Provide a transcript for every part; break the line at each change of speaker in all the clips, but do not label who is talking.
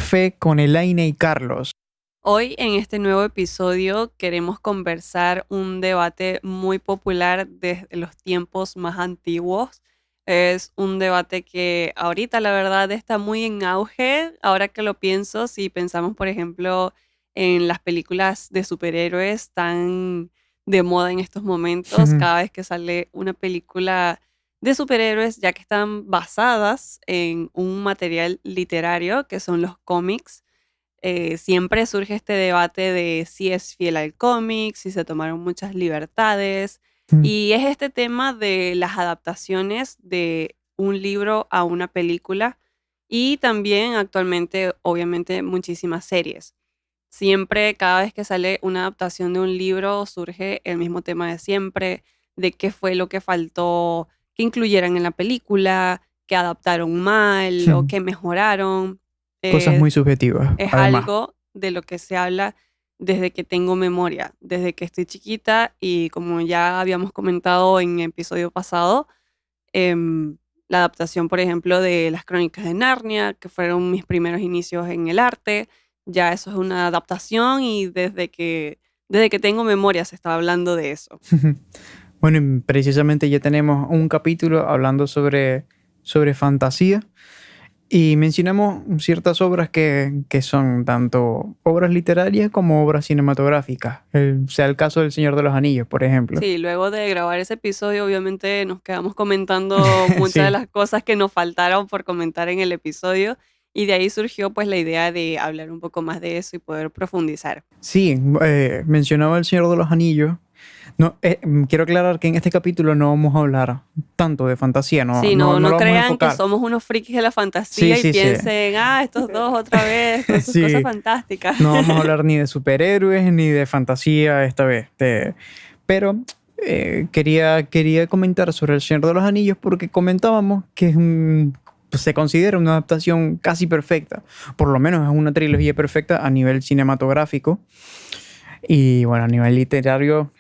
Café con Elaine y Carlos.
Hoy en este nuevo episodio queremos conversar un debate muy popular desde los tiempos más antiguos. Es un debate que ahorita la verdad está muy en auge. Ahora que lo pienso, si pensamos por ejemplo en las películas de superhéroes tan de moda en estos momentos, cada vez que sale una película de superhéroes, ya que están basadas en un material literario que son los cómics, siempre surge este debate de si es fiel al cómic, si se tomaron muchas libertades. Y es este tema de las adaptaciones de un libro a una película y también actualmente, obviamente, muchísimas series. Siempre, cada vez que sale una adaptación de un libro, surge el mismo tema de siempre, de qué fue lo que faltó que incluyeran en la película, qué adaptaron mal o qué mejoraron.
Cosas
Eh,
muy subjetivas,
es
además.
algo de lo que se habla desde que tengo memoria, desde que estoy chiquita y como ya habíamos comentado en el episodio pasado, em, la adaptación, por ejemplo, de las Crónicas de Narnia, que fueron mis primeros inicios en el arte, ya eso es una adaptación y desde que tengo memoria se está hablando de eso.
Bueno, y precisamente ya tenemos un capítulo hablando sobre fantasía y mencionamos ciertas obras que son tanto obras literarias como obras cinematográficas. Sea el caso del Señor de los Anillos, por ejemplo.
Sí, luego de grabar ese episodio, obviamente nos quedamos comentando muchas de
Sí.
las cosas que nos faltaron por comentar en el episodio y de ahí surgió pues la idea de hablar un poco más de eso y poder profundizar.
Sí, mencionaba el Señor de los Anillos. No, quiero aclarar que en este capítulo no vamos a hablar tanto de fantasía,
Sí,
no
no
lo vamos a
crean que
enfocar.
somos unos frikis de la
Sí,
fantasía y
sí, sí.
piensen, estos dos otra vez con sus cosas
Sí,
fantásticas.
no vamos a hablar ni de superhéroes ni de fantasía esta vez. Pero quería comentar sobre El Señor de los Anillos porque comentábamos que pues, se considera una adaptación casi perfecta. Por lo menos es una trilogía perfecta a nivel cinematográfico. Y bueno, a nivel literario,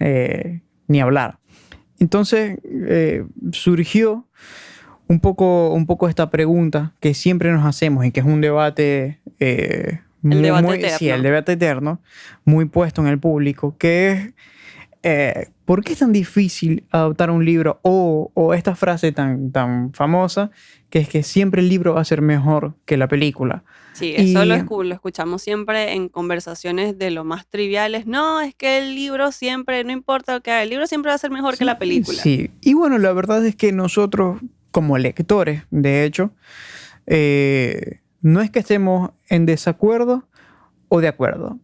ni hablar. Entonces surgió un poco esta pregunta que siempre nos hacemos y que es un debate
El debate
sí, el
eterno.
debate eterno, muy puesto en el público, que es ¿por qué es tan difícil adaptar un libro? O esta frase tan famosa, que es que siempre el libro va a ser mejor que la película.
Sí, eso
Y
lo escuchamos siempre en conversaciones de lo más triviales. No, es que el libro siempre, no importa lo que haga, el libro siempre va a ser mejor que la película.
sí, y bueno, la verdad es que nosotros, como lectores, de hecho, no es que estemos en desacuerdo o de acuerdo,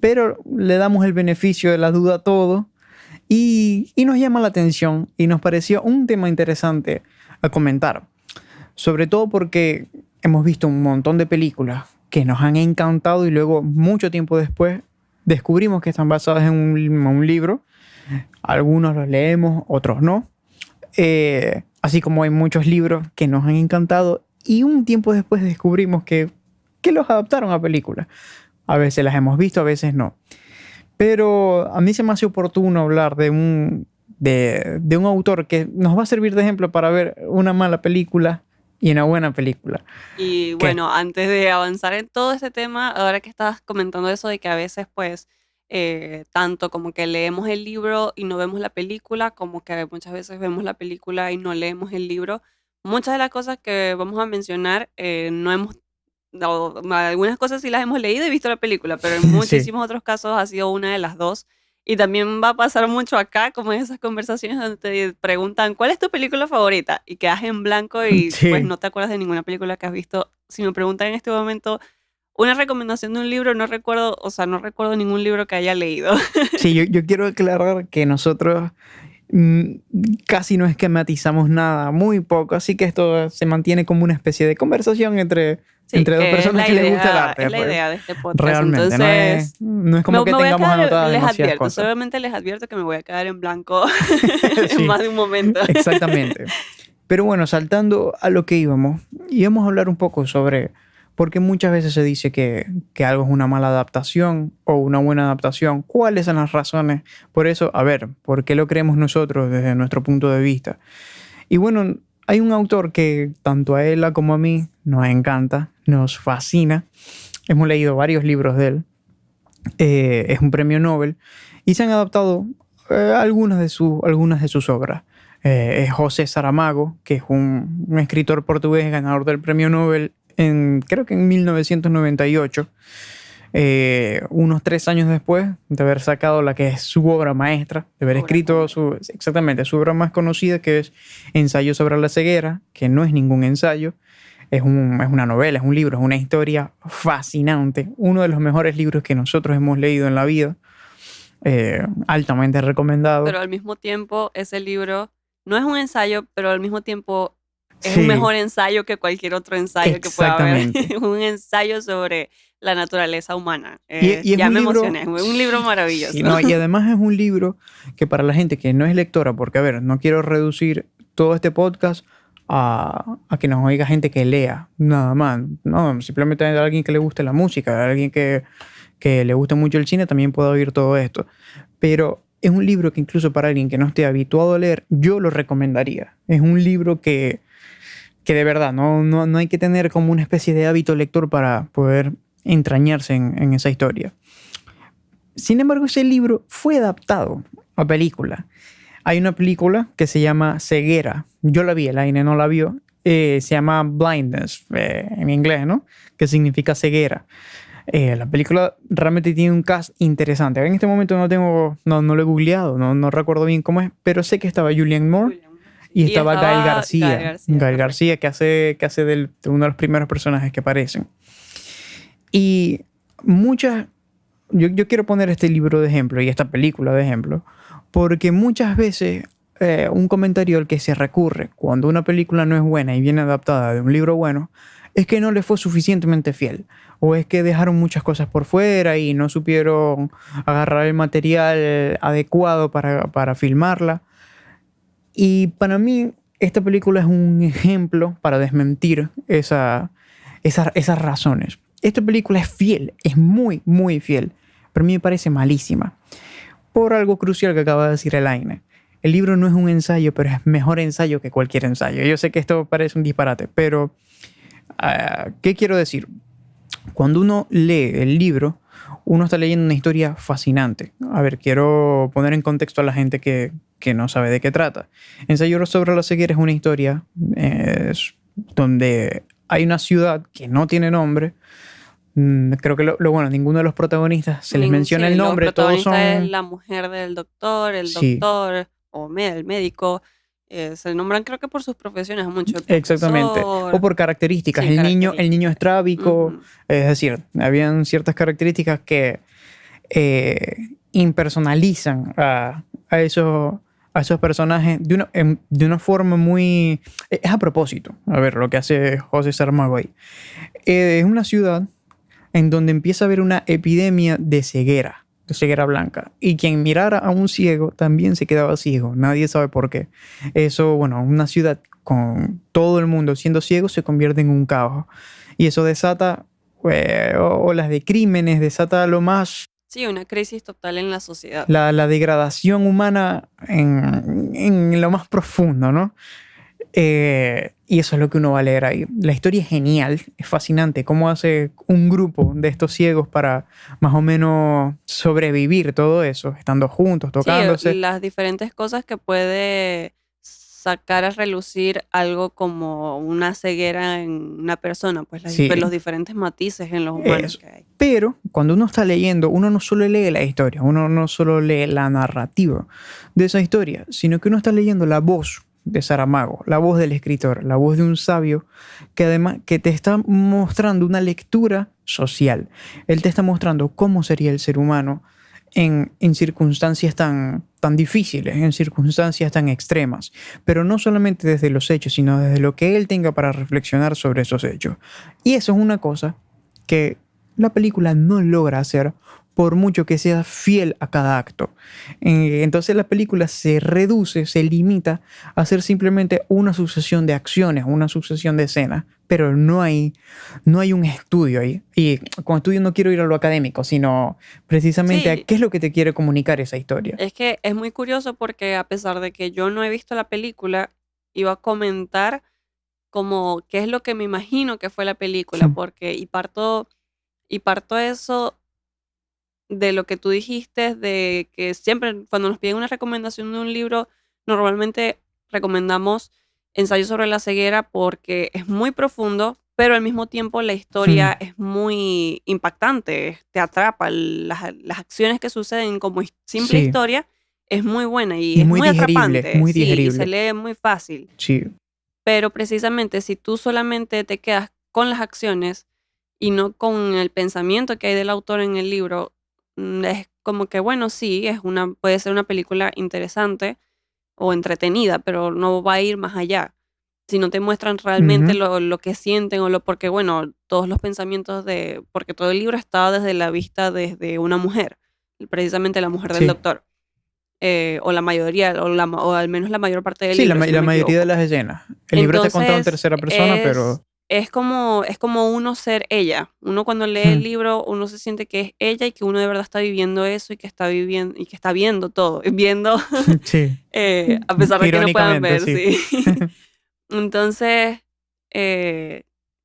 pero le damos el beneficio de la duda a todo y nos llama la atención y nos pareció un tema interesante a comentar, sobre todo porque hemos visto un montón de películas que nos han encantado y luego, mucho tiempo después, descubrimos que están basadas en un libro. Algunos los leemos, otros no. Así como hay muchos libros que nos han encantado y un tiempo después descubrimos que los adaptaron a películas. A veces las hemos visto, a veces no. Pero a mí se me hace oportuno hablar de un autor que nos va a servir de ejemplo para ver una mala película y una buena película.
Y
¿Qué?
bueno, antes de avanzar en todo este tema, ahora que estabas comentando eso de que a veces pues tanto como que leemos el libro y no vemos la película, como que muchas veces vemos la película y no leemos el libro, muchas de las cosas que vamos a mencionar no hemos, algunas cosas sí las hemos leído y visto la película, pero en
Sí,
muchísimos otros casos ha sido una de las dos. Y también va a pasar mucho acá, como en esas conversaciones donde te preguntan, ¿cuál es tu película favorita? Y quedas en blanco y pues
sí.
no te acuerdas de ninguna película que has visto. Si me preguntan en este momento una recomendación de un libro, no recuerdo, o sea, no recuerdo ningún libro que haya leído.
Sí, yo quiero aclarar que nosotros mm, casi no esquematizamos nada, muy poco, así que esto se mantiene como una especie de conversación
Sí,
entre dos
que
personas que les gusta el
es
arte,
la
pues.
idea de este podcast.
Realmente,
Entonces,
no es como que
me voy a
tengamos
quedar,
anotadas
les
demasiadas
advierto,
cosas.
solamente les advierto que me voy a quedar en blanco en
Sí,
más de un momento.
exactamente. Pero bueno, saltando a lo que íbamos a hablar un poco sobre por qué muchas veces se dice que algo es una mala adaptación o una buena adaptación. ¿Cuáles son las razones? Por eso, a ver, ¿por qué lo creemos nosotros desde nuestro punto de vista? Y bueno, hay un autor que tanto a ella como a mí nos encanta, nos fascina, hemos leído varios libros de él. Es un premio Nobel y se han adaptado algunas de sus obras. Es José Saramago, que es un escritor portugués ganador del premio Nobel creo que en 1998. Unos 3 años después de haber sacado la que es su obra maestra, de haber escrito exactamente su obra más conocida, que es Ensayo sobre la ceguera, que no es ningún ensayo, es una novela, es un libro, es una historia fascinante, uno de los mejores libros que nosotros hemos leído en la vida, altamente recomendado.
Pero al mismo tiempo ese libro no es un ensayo, pero al mismo tiempo es
Sí,
un mejor ensayo que cualquier otro ensayo que pueda haber.
exactamente.
Un ensayo sobre la naturaleza humana.
Y es
Ya
un
me
libro,
emocioné, es un libro maravilloso.
sí, no, y además es un libro que para la gente que no es lectora, porque a ver, no quiero reducir todo este podcast a que nos oiga gente que lea, nada más. No, simplemente a alguien que le guste la música, a alguien que le guste mucho el cine también puede oír todo esto. Pero es un libro que incluso para alguien que no esté habituado a leer, yo lo recomendaría. Es un libro que de verdad no hay que tener como una especie de hábito lector para poder entrañarse en esa historia. Sin embargo, ese libro fue adaptado a película. Hay una película que se llama Ceguera. Yo la vi, el Aine no la vio. Se llama Blindness, en inglés, ¿no? Que significa ceguera. La película realmente tiene un cast interesante. En este momento no lo he googleado, no recuerdo bien cómo es, pero sé que estaba Julianne Moore y estaba Gael García. Gael García, que hace de uno de los primeros personajes que aparecen. Y yo quiero poner este libro de ejemplo y esta película de ejemplo, porque muchas veces un comentario al que se recurre cuando una película no es buena y viene adaptada de un libro bueno es que no le fue suficientemente fiel, o es que dejaron muchas cosas por fuera y no supieron agarrar el material adecuado para filmarla. Y para mí esta película es un ejemplo para desmentir esas razones. Esta película es fiel, es muy, muy fiel, pero a mí me parece malísima. Por algo crucial que acaba de decir Elaine. El libro no es un ensayo, pero es mejor ensayo que cualquier ensayo. Yo sé que esto parece un disparate, pero ¿qué quiero decir? Cuando uno lee el libro, uno está leyendo una historia fascinante. A ver, quiero poner en contexto a la gente que no sabe de qué trata. Ensayo sobre la ceguera es una historia donde hay una ciudad que no tiene nombre. Creo que bueno, ninguno de los protagonistas se les menciona el nombre.
Los protagonistas
todos son...
es la mujer del doctor, el
Sí.
doctor o el médico. Se nombran creo que por sus profesiones mucho.
Exactamente. O por características.
Sí,
El niño es trábico.
Ujú.
Es decir, habían ciertas características que impersonalizan a esos personajes de una forma muy... Es a propósito. A ver, lo que hace José Saramago ahí. Es una ciudad en donde empieza a haber una epidemia de ceguera blanca. Y quien mirara a un ciego también se quedaba ciego. Nadie sabe por qué. Eso, bueno, una ciudad con todo el mundo siendo ciego se convierte en un caos. Y eso desata olas de crímenes, desata lo más...
Sí, una crisis total en la sociedad.
La degradación humana en lo más profundo, ¿no? Y eso es lo que uno va a leer ahí. La historia es genial, es fascinante. Cómo hace un grupo de estos ciegos para más o menos sobrevivir todo eso, estando juntos, tocándose.
Sí, las diferentes cosas que puede sacar a relucir algo como una ceguera en una persona, pues
Sí.
los diferentes matices en los humanos
Eso.
que hay.
Pero cuando uno está leyendo, uno no solo lee la historia, uno no solo lee la narrativa de esa historia, sino que uno está leyendo la voz de Saramago, la voz del escritor, la voz de un sabio que además que te está mostrando una lectura social. Él te está mostrando cómo sería el ser humano en circunstancias tan difíciles, en circunstancias tan extremas, pero no solamente desde los hechos, sino desde lo que él tenga para reflexionar sobre esos hechos. Y eso es una cosa que la película no logra hacer por mucho que sea fiel a cada acto. Entonces la película se reduce, se limita a ser simplemente una sucesión de acciones, una sucesión de escenas, pero no hay un estudio ahí. Y con estudio no quiero ir a lo académico, sino precisamente a qué es lo que te quiere comunicar esa historia.
Es que es muy curioso porque a pesar de que yo no he visto la película, iba a comentar como qué es lo que me imagino que fue la película, porque y parto Y parto eso de lo que tú dijiste, de que siempre cuando nos piden una recomendación de un libro, normalmente recomendamos Ensayo sobre la ceguera porque es muy profundo, pero al mismo tiempo la historia es muy impactante, te atrapa, las acciones que suceden como simple
Sí.
historia es muy buena y
Y
es
muy
muy
digerible,
atrapante,
muy
sí, y se
digerible.
lee muy fácil.
Sí.
Pero precisamente si tú solamente te quedas con las acciones y no con el pensamiento que hay del autor en el libro, es como que, bueno, sí, puede ser una película interesante o entretenida, pero no va a ir más allá. Si no te muestran realmente
Ujú.
lo que sienten porque, bueno, todos los pensamientos porque todo el libro está desde la vista desde una mujer, precisamente la mujer del
Sí.
doctor, o la mayoría, o al menos la mayor parte del
Sí,
libro, si no
la
me
mayoría de
equivoco.
las escenas. El libro está contado en
Entonces,
tercera persona, pero...
es como uno ser ella. Uno cuando lee el libro, uno se siente que es ella y que uno de verdad está viviendo eso y que está viviendo y que está viendo todo. Viendo,
Sí.
a pesar de que no puedan
Irónicamente,
ver,
sí.
sí. Entonces,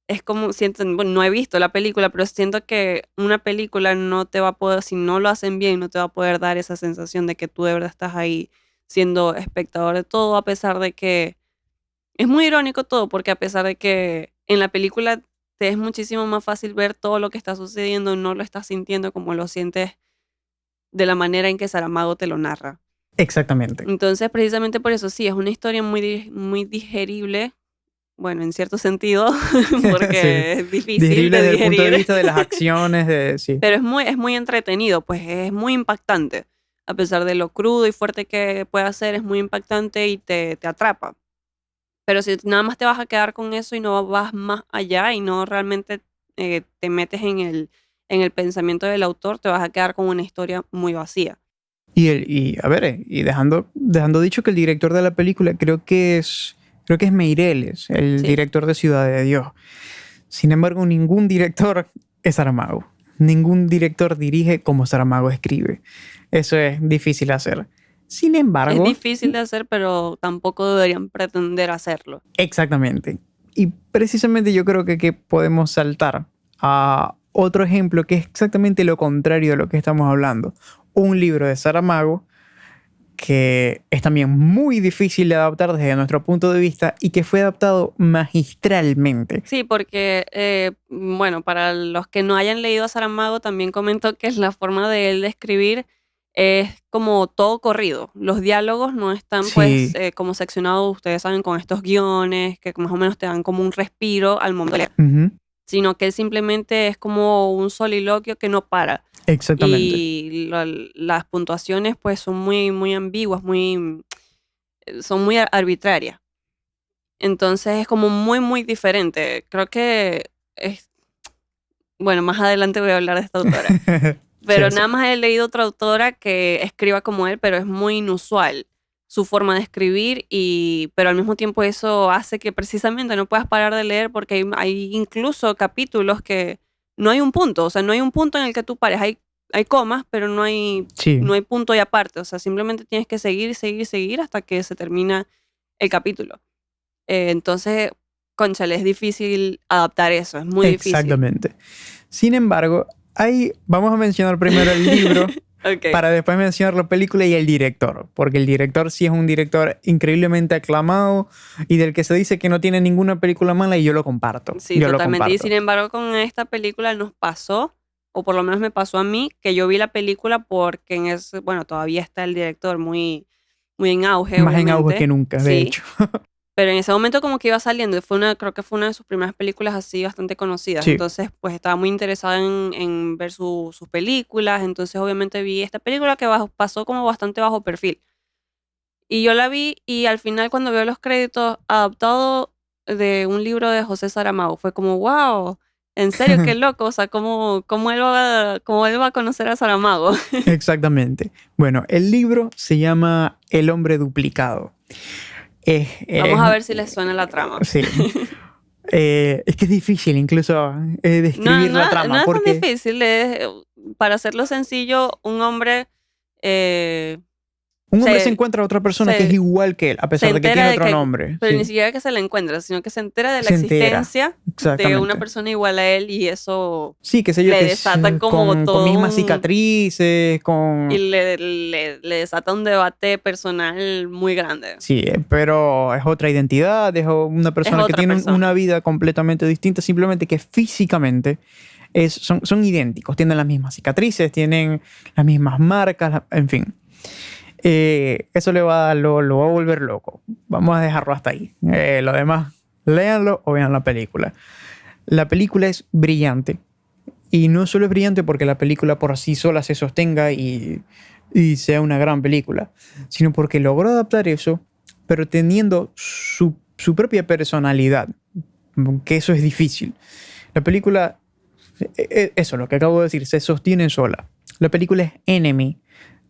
es como siento, bueno, no he visto la película, pero siento que una película no te va a poder, si no lo hacen bien, no te va a poder dar esa sensación de que tú de verdad estás ahí siendo espectador de todo, a pesar de que es muy irónico todo, porque a pesar de que en la película te es muchísimo más fácil ver todo lo que está sucediendo, no lo estás sintiendo como lo sientes de la manera en que Saramago te lo narra.
Exactamente.
Entonces, precisamente por eso, sí, es una historia muy digerible, bueno, en cierto sentido,
Sí.
porque es difícil
Digerible
de
desde el punto de
digerir,
vista de las acciones, de... Sí.
pero es muy entretenido, pues es muy impactante. A pesar de lo crudo y fuerte que pueda ser, es muy impactante y te atrapa. Pero si nada más te vas a quedar con eso y no vas más allá y no realmente te metes en el pensamiento del autor, te vas a quedar con una historia muy vacía.
Y a ver, y dejando dicho que el director de la película creo que es Meireles, el
Sí,
director de Ciudad de Dios. Sin embargo, ningún director es Saramago. Ningún director dirige como Saramago escribe. Eso es difícil hacer. Sin
es
embargo,
difícil de hacer, pero tampoco deberían pretender hacerlo.
exactamente. Y precisamente yo creo que podemos saltar a otro ejemplo que es exactamente lo contrario de lo que estamos hablando. Un libro de Saramago que es también muy difícil de adaptar desde nuestro punto de vista y que fue adaptado magistralmente.
Sí, porque, bueno, para los que no hayan leído a Saramago, también comento que la forma de él de escribir es como todo corrido. Los diálogos no están, pues,
Sí.
como seccionados, ustedes saben, con estos guiones que más o menos te dan como un respiro al momento de leer,
Ujú.
sino que él simplemente es como un soliloquio que no para.
Exactamente.
Y las puntuaciones, pues, son muy ambiguas, son muy arbitrarias. Entonces es como muy diferente. Creo que bueno, más adelante voy a hablar de esta autora.
Sí,
Pero
sí.
nada más he leído otra autora que escriba como él, pero es muy inusual su forma de escribir pero al mismo tiempo eso hace que precisamente no puedas parar de leer porque hay incluso capítulos que no hay un punto, o sea, no hay un punto en el que tú pares, hay comas, pero
Sí,
no hay punto y aparte, o sea, simplemente tienes que seguir hasta que se termina el capítulo. Entonces, cónchale, es difícil adaptar eso, es muy difícil.
exactamente. Sin embargo, vamos a mencionar primero el libro
Ok,
para después mencionar la película y el director, porque el director sí es un director increíblemente aclamado y del que se dice que no tiene ninguna película mala y yo lo comparto.
sí,
Yo lo
totalmente. Y sin
comparto.
embargo, con esta película nos pasó, o por lo menos me pasó a mí, que yo vi la película porque bueno, todavía está el director muy en auge,
Más en auge que
obviamente,
nunca, de
sí.
hecho.
Pero en ese momento como que iba saliendo, creo que fue una de sus primeras películas así bastante conocidas.
Sí.
Entonces, pues estaba muy interesada en ver sus películas. Entonces, obviamente vi esta película que pasó como bastante bajo perfil. Y yo la vi y al final cuando veo los créditos adaptado de un libro de José Saramago, fue como, wow, en serio, qué loco, o sea, cómo él va a conocer a Saramago.
Exactamente. Bueno, el libro se llama El hombre duplicado.
Vamos a ver si les suena la trama.
Sí. Es que es difícil incluso describir la
No
trama
es tan
porque...
difícil, para hacerlo sencillo, un hombre eh,
Un hombre se
Se,
encuentra a otra persona que es
se,
igual que él, a
se
pesar de que
entera
tiene
de
otro
que,
nombre.
pero ni
Sí.
siquiera que se la encuentra, sino que se entera de la
Se entera,
existencia de una
exactamente.
persona igual a él y eso
Sí, qué sé yo,
le
que es
desata como
con
todo
mismas
un...
cicatrices,
y
con...
le desata un debate personal muy grande.
Sí, pero es otra identidad, es una
Es
persona que
otra
tiene una
persona.
vida completamente distinta, simplemente que físicamente son idénticos, tienen las mismas cicatrices, tienen las mismas marcas, en fin. Eso lo va a volver loco. Vamos a dejarlo hasta ahí. Lo demás, léanlo o vean la película. La película es brillante. Y no solo es brillante porque la película por sí sola se sostenga y sea una gran película, sino porque logró adaptar eso, pero teniendo su propia personalidad, que eso es difícil. La película, eso, lo que acabo de decir, se sostiene sola. La película es Enemy,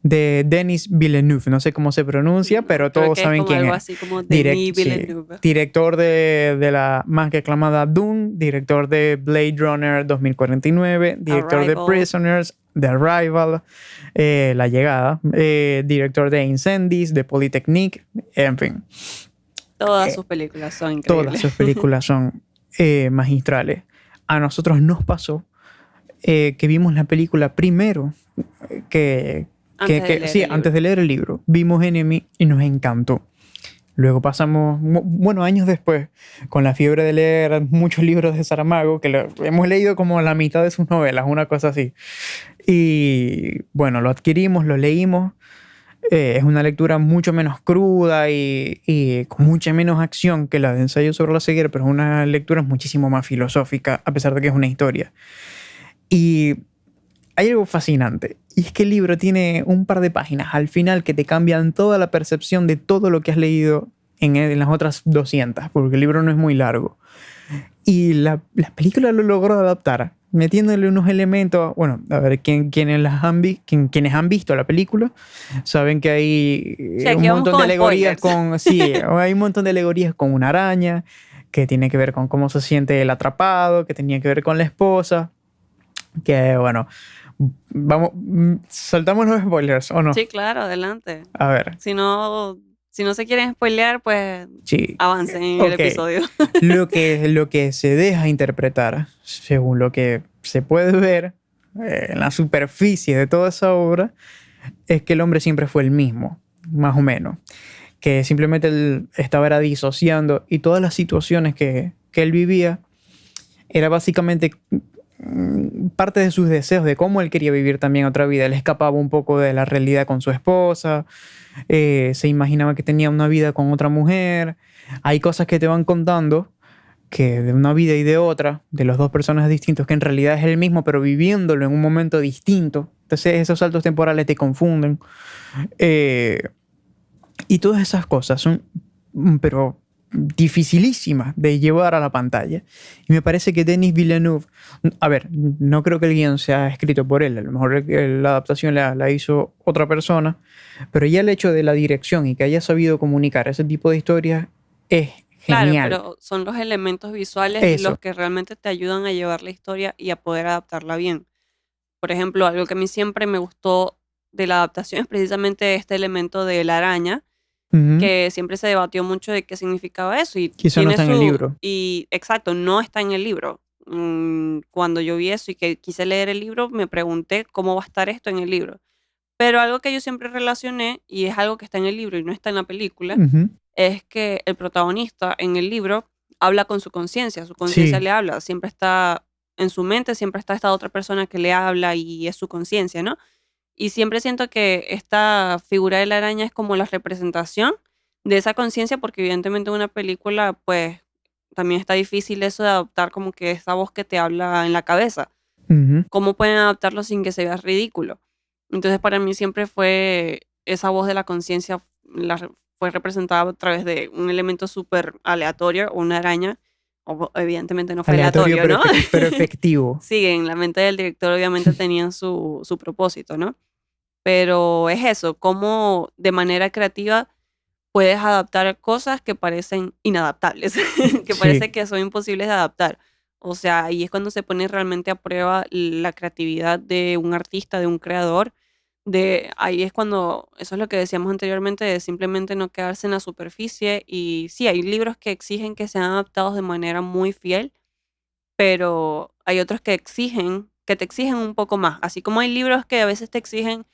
de Denis Villeneuve, no sé cómo se pronuncia,
No,
pero
creo
todos
que es
saben
como
quién
algo
es.
así como Denis
Sí,
Villeneuve.
director de la más que aclamada Dune, director de Blade Runner 2049, director de
Arrival.
Prisoners, de Arrival, La Llegada, director de Incendies, de Polytechnique, en fin,
Todas
eh,
sus películas son
todas
increíbles.
sus películas son magistrales. A nosotros nos pasó que vimos la película primero que,
Antes de leer
sí,
el
antes
libro.
de leer el libro, vimos Enemy y nos encantó. Luego pasamos, bueno, años después, con la fiebre de leer muchos libros de Saramago, que hemos leído como la mitad de sus novelas, una cosa así. Y bueno, lo adquirimos, lo leímos. Es una lectura mucho menos cruda y con mucha menos acción que la de Ensayo sobre la ceguera, pero es una lectura muchísimo más filosófica, a pesar de que es una historia. Y hay algo fascinante, y es que el libro tiene un par de páginas al final que te cambian toda la percepción de todo lo que has leído en las otras 200, porque el libro no es muy largo. Y la película lo logró adaptar, metiéndole unos elementos. Bueno, a ver, quienes han visto la película saben que hay
Sí,
un
aquí vamos
montón de
con
alegorías
spoilers.
con. Sí, hay un montón de alegorías con una araña, que tiene que ver con cómo se siente el atrapado, que tenía que ver con la esposa. Que bueno, vamos, saltamos los spoilers, ¿o no?
Sí, claro, adelante.
A ver,
Si no se quieren spoilear, pues
sí.
avancen en el
Ok,
episodio.
lo que se deja interpretar, según lo que se puede ver en la superficie de toda esa obra, es que el hombre siempre fue el mismo, más o menos. Que simplemente él estaba era disociando y todas las situaciones que él vivía era básicamente parte de sus deseos, de cómo él quería vivir también otra vida. Él escapaba un poco de la realidad con su esposa, se imaginaba que tenía una vida con otra mujer. Hay cosas que te van contando que de una vida y de otra, de los dos personas distintos, que en realidad es el mismo, pero viviéndolo en un momento distinto. Entonces esos saltos temporales te confunden. Eh, y todas esas cosas son, pero dificilísimas de llevar a la pantalla. Y me parece que Denis Villeneuve, a ver, no creo que el guión sea escrito por él, a lo mejor la adaptación la hizo otra persona, pero ya el hecho de la dirección y que haya sabido comunicar ese tipo de historias es
Claro,
genial.
pero son los elementos visuales
Eso.
los que realmente te ayudan a llevar la historia y a poder adaptarla bien. Por ejemplo, algo que a mí siempre me gustó de la adaptación es precisamente este elemento de la araña,
Ujú.
que siempre se debatió mucho de qué significaba eso y
Que eso no
tiene
está en el
su...
libro.
Y exacto, no está en el libro. Cuando yo vi eso y que quise leer el libro, me pregunté cómo va a estar esto en el libro. Pero algo que yo siempre relacioné, y es algo que está en el libro y no está en la película,
Ujú.
es que el protagonista en el libro habla con su conciencia
Sí.
le habla, siempre está en su mente, siempre está esta otra persona que le habla y es su conciencia, ¿no? Y siempre siento que esta figura de la araña es como la representación de esa conciencia, porque evidentemente en una película, pues también está difícil eso de adoptar como que esa voz que te habla en la cabeza.
Ujú.
¿Cómo pueden adaptarlo sin que se vea ridículo? Entonces para mí siempre fue esa voz de la conciencia, fue representada a través de un elemento súper aleatorio, una araña, evidentemente no fue
Aleatorio,
aleatorio, ¿no?
pero efectivo.
Sí, en la mente del director obviamente tenían su propósito, ¿no? Pero es eso, cómo de manera creativa puedes adaptar cosas que parecen inadaptables, que
Sí.
parece que son imposibles de adaptar. O sea, ahí es cuando se pone realmente a prueba la creatividad de un artista, de un creador, Ahí es cuando, eso es lo que decíamos anteriormente, de simplemente no quedarse en la superficie. Y sí, hay libros que exigen que sean adaptados de manera muy fiel, pero hay otros que te exigen un poco más. Así como hay libros que a veces te exigen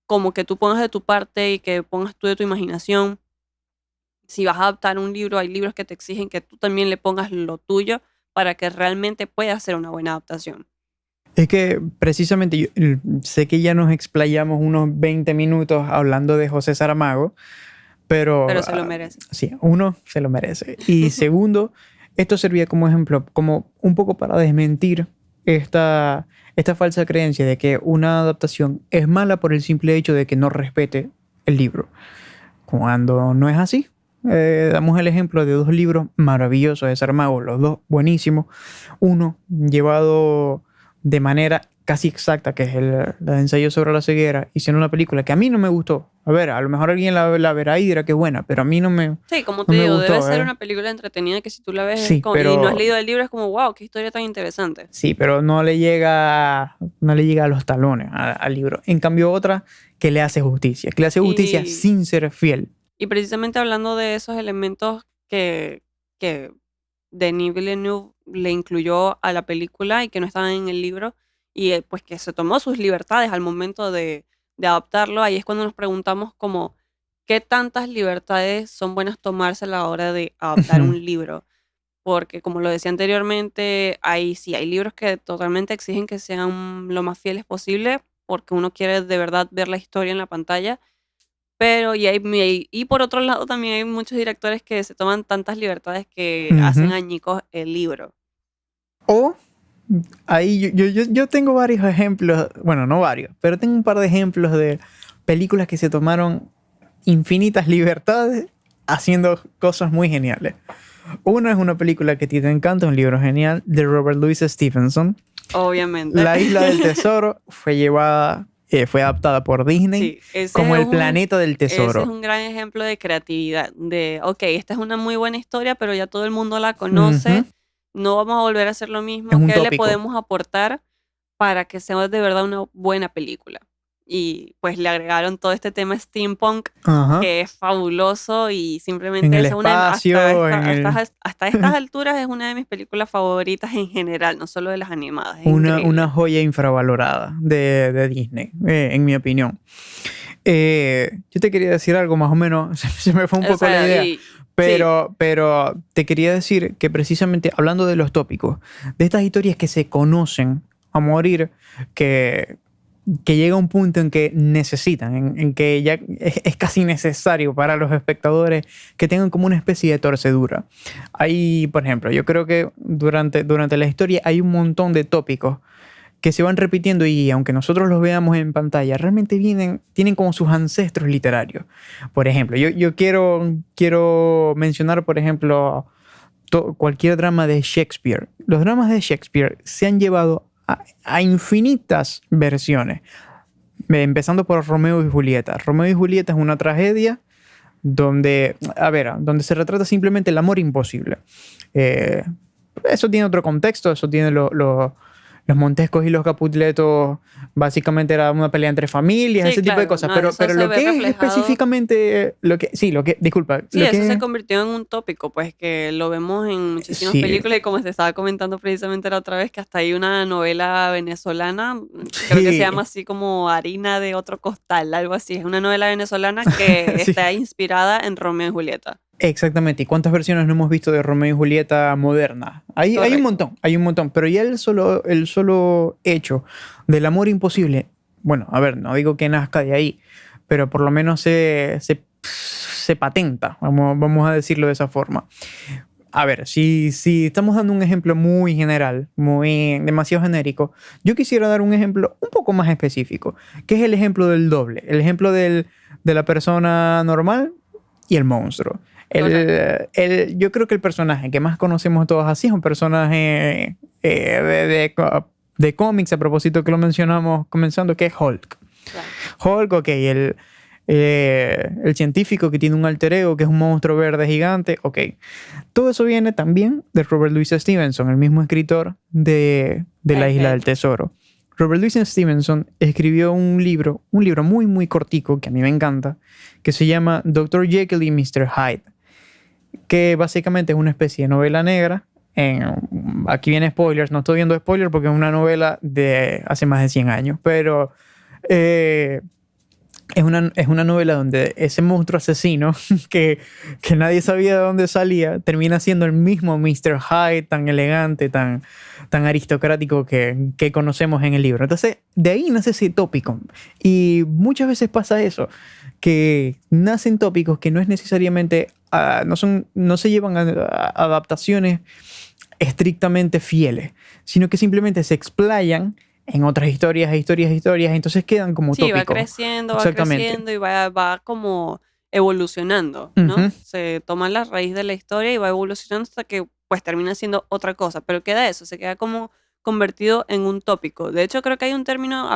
como que tú pongas de tu parte y que pongas tú de tu imaginación. Si vas a adaptar un libro, hay libros que te exigen que tú también le pongas lo tuyo para que realmente pueda ser una buena adaptación.
Es que precisamente sé que ya nos explayamos unos 20 minutos hablando de José Saramago, pero
Pero se lo merece.
sí, uno se lo merece. Y segundo, esto servía como ejemplo, como un poco para desmentir esta falsa creencia de que una adaptación es mala por el simple hecho de que no respete el libro. Cuando no es así. Damos el ejemplo de dos libros maravillosos de Saramago, los dos buenísimos. Uno llevado de manera casi exacta, que es el ensayo sobre la ceguera, hicieron una película que a mí no me gustó. A ver, a lo mejor alguien la verá y dirá que es buena, pero a mí
Sí, como
no
te
me
digo, debe
gustó.
ser una película entretenida que si tú la ves
Sí,
y no has leído el libro es como, wow, qué historia tan interesante.
sí, pero no le llega a los talones al libro. En cambio, otra que le hace justicia, que le hace justicia
Y,
sin ser fiel.
y precisamente hablando de esos elementos que Denis Villeneuve le incluyó a la película y que no estaban en el libro, y pues que se tomó sus libertades al momento de adaptarlo, ahí es cuando nos preguntamos como, ¿qué tantas libertades son buenas tomarse a la hora de adaptar
Ujú,
un libro? Porque como lo decía anteriormente, sí, hay libros que totalmente exigen que sean lo más fieles posible, porque uno quiere de verdad ver la historia en la pantalla, pero y por otro lado también hay muchos directores que se toman tantas libertades que hacen
ujú.
añicos el libro.
O ahí yo tengo varios ejemplos, bueno, no varios, pero tengo un par de ejemplos de películas que se tomaron infinitas libertades haciendo cosas muy geniales. Una es una película que a ti te encanta, un libro genial, de Robert Louis Stevenson.
Obviamente.
La Isla del Tesoro fue adaptada por Disney
Sí,
como El Planeta del
ese es
Tesoro.
un gran ejemplo de creatividad, de, ok, esta es una muy buena historia, pero ya todo el mundo la
Ujú.
conoce, no vamos a volver a hacer lo
Es
mismo,
un
¿qué le
tópico.
podemos aportar para que sea de verdad una buena película? Y pues le agregaron todo este tema steampunk,
Ajá.
que es fabuloso y
En
simplemente
el
esa es una,
espacio, en el...
hasta estas alturas es una de mis películas favoritas en general, no solo de las animadas, es increíble.
una joya infravalorada de Disney, en mi opinión. Yo te quería decir algo más o menos, se me fue un
O
poco la
sea,
idea,
sí,
pero te quería decir que precisamente hablando de los tópicos, de estas historias que se conocen a morir, que, que llega un punto en que necesitan, en que ya es casi necesario para los espectadores que tengan como una especie de torcedura. Hay, por ejemplo, yo creo que durante la historia hay un montón de tópicos que se van repitiendo y aunque nosotros los veamos en pantalla, realmente tienen como sus ancestros literarios. Por ejemplo, yo quiero mencionar, por ejemplo, cualquier drama de Shakespeare. Los dramas de Shakespeare se han llevado a infinitas versiones, empezando por Romeo y Julieta. Romeo y Julieta es una tragedia donde, a ver, donde se retrata simplemente el amor imposible. Eh, Eso tiene otro contexto, eso tiene los Montescos y los Caputletos, básicamente era una pelea entre familias,
sí,
ese tipo de
claro,
cosas,
no, eso
pero
se
lo
ve
que es
reflejado.
específicamente, disculpa,
Sí,
lo
eso se
que,
convirtió en un tópico, pues que lo vemos en muchísimas
sí,
películas y como te estaba comentando precisamente la otra vez, que hasta hay una novela venezolana, creo que se
sí,
llama así como Harina de otro costal, algo así. Es una novela venezolana que
sí,
está inspirada en Romeo y Julieta.
exactamente. ¿Y cuántas versiones no hemos visto de Romeo y Julieta moderna?
Correcto.
Hay un montón, pero ya el solo hecho del amor imposible, bueno, a ver, no digo que nazca de ahí, pero por lo menos se patenta, vamos a decirlo de esa forma. A ver, si estamos dando un ejemplo muy general, muy demasiado genérico, yo quisiera dar un ejemplo un poco más específico, que es el ejemplo del doble, el ejemplo de la persona normal y el monstruo.
Correcto.
Yo creo que el personaje que más conocemos todos así es un personaje de cómics, a propósito que lo mencionamos comenzando, que es Hulk.
Claro.
Hulk, ok, el científico que tiene un alter ego, que es un monstruo verde gigante, ok. Todo eso viene también de Robert Louis Stevenson, el mismo escritor de La Isla del
Ese,
Tesoro. Robert Louis Stevenson escribió un libro muy, muy cortico, que a mí me encanta, que se llama Dr. Jekyll y Mr. Hyde, que básicamente es una especie de novela negra. Aquí viene spoilers, no estoy viendo spoilers porque es una novela de hace más de 100 años, pero es una novela donde ese monstruo asesino que nadie sabía de dónde salía termina siendo el mismo Mr. Hyde, tan elegante, tan aristocrático que conocemos en el libro. Entonces, de ahí nace ese tópico. Y muchas veces pasa eso, que nacen tópicos que no es necesariamente, no se llevan a adaptaciones estrictamente fieles, sino que simplemente se explayan en otras historias, entonces quedan como tópicos.
Sí, va creciendo y va como evolucionando, ¿no?
Ujú.
Se toma la raíz de la historia y va evolucionando hasta que pues termina siendo otra cosa, pero queda eso, se queda como convertido en un tópico. De hecho, creo que hay un término,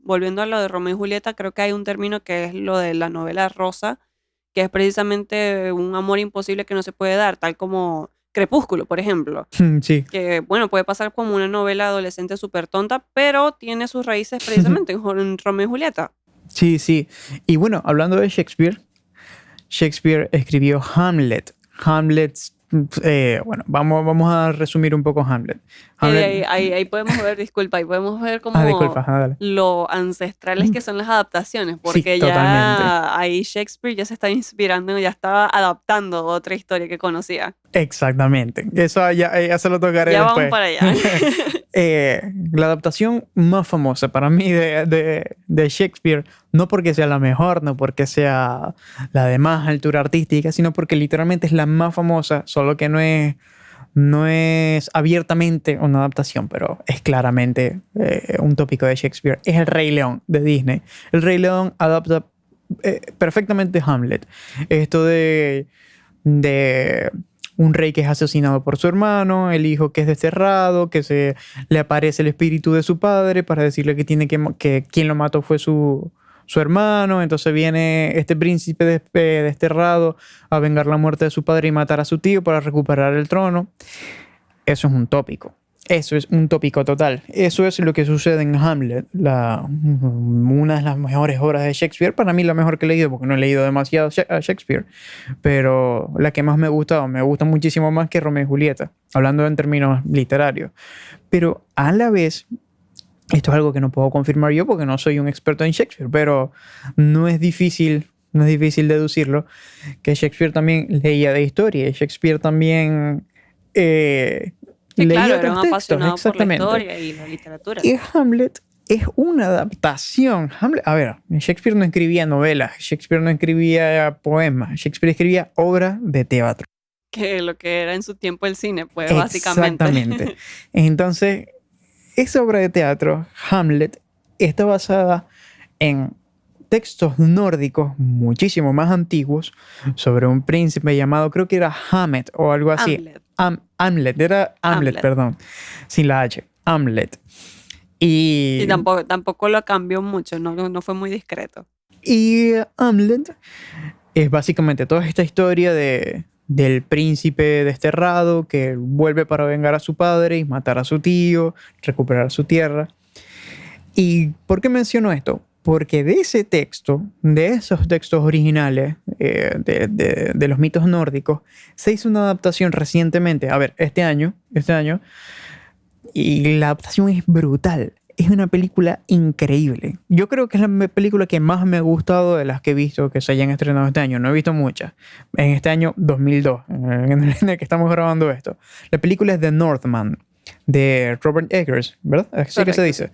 volviendo a lo de Romeo y Julieta, creo que hay un término que es lo de la novela rosa, que es precisamente un amor imposible que no se puede dar, tal como Crepúsculo, por ejemplo.
Sí.
Que, bueno, puede pasar como una novela adolescente súper tonta, pero tiene sus raíces precisamente en Romeo y Julieta.
Sí, sí. Y bueno, hablando de Shakespeare, Shakespeare escribió Hamlet. Hamlet, bueno, vamos a resumir un poco Hamlet. Hamlet.
Ahí podemos ver, disculpa, ahí podemos ver
Disculpa,
como
dale.
lo ancestrales que son las adaptaciones, porque
Sí, totalmente.
ya ahí Shakespeare ya se está inspirando, ya estaba adaptando otra historia que conocía.
Exactamente. Eso ya se lo tocaré
Ya
después.
vamos para allá.
La adaptación más famosa para mí de Shakespeare, no porque sea la mejor, no porque sea la de más altura artística, sino porque literalmente es la más famosa, solo que no es abiertamente una adaptación, pero es claramente un tópico de Shakespeare. Es El Rey León de Disney. El Rey León adapta perfectamente Hamlet. Esto de un rey que es asesinado por su hermano, el hijo que es desterrado, que le aparece el espíritu de su padre para decirle que quien lo mató fue su hermano. Entonces viene este príncipe desterrado a vengar la muerte de su padre y matar a su tío para recuperar el trono. Eso es un tópico. Eso es un tópico total. Eso es lo que sucede en Hamlet, una de las mejores obras de Shakespeare. Para mí la mejor que he leído, porque no he leído demasiado a Shakespeare, pero la que más me gusta muchísimo más que Romeo y Julieta, hablando en términos literarios. Pero a la vez, esto es algo que no puedo confirmar yo porque no soy un experto en Shakespeare, pero no es difícil deducirlo, que Shakespeare también leía de historia. Shakespeare también
Sí,
leía
claro, era
otros
un
textos,
apasionado por la
exactamente.
historia y la literatura.
Y Hamlet es una adaptación. A ver, Shakespeare no escribía novelas, Shakespeare no escribía poemas, Shakespeare escribía obra de teatro.
Que lo que era en su tiempo el cine, pues básicamente.
Exactamente. Entonces, esa obra de teatro, Hamlet, está basada en textos nórdicos muchísimo más antiguos sobre un príncipe llamado, creo que era Hamlet o algo así. Hamlet, era Hamlet, perdón, sin la H, Hamlet. Y
tampoco lo cambió mucho, no fue muy discreto.
Y Hamlet es básicamente toda esta historia del príncipe desterrado que vuelve para vengar a su padre y matar a su tío, recuperar su tierra. ¿Y por qué menciono esto? Porque de esos textos originales de los mitos nórdicos, se hizo una adaptación recientemente, este año, y la adaptación es brutal. Es una película increíble. Yo creo que es la película que más me ha gustado de las que he visto que se hayan estrenado este año. No he visto muchas. En este año 2002, en el que estamos grabando esto. La película es The Northman, de Robert Eggers, ¿verdad? Así
Correcto,
que se dice.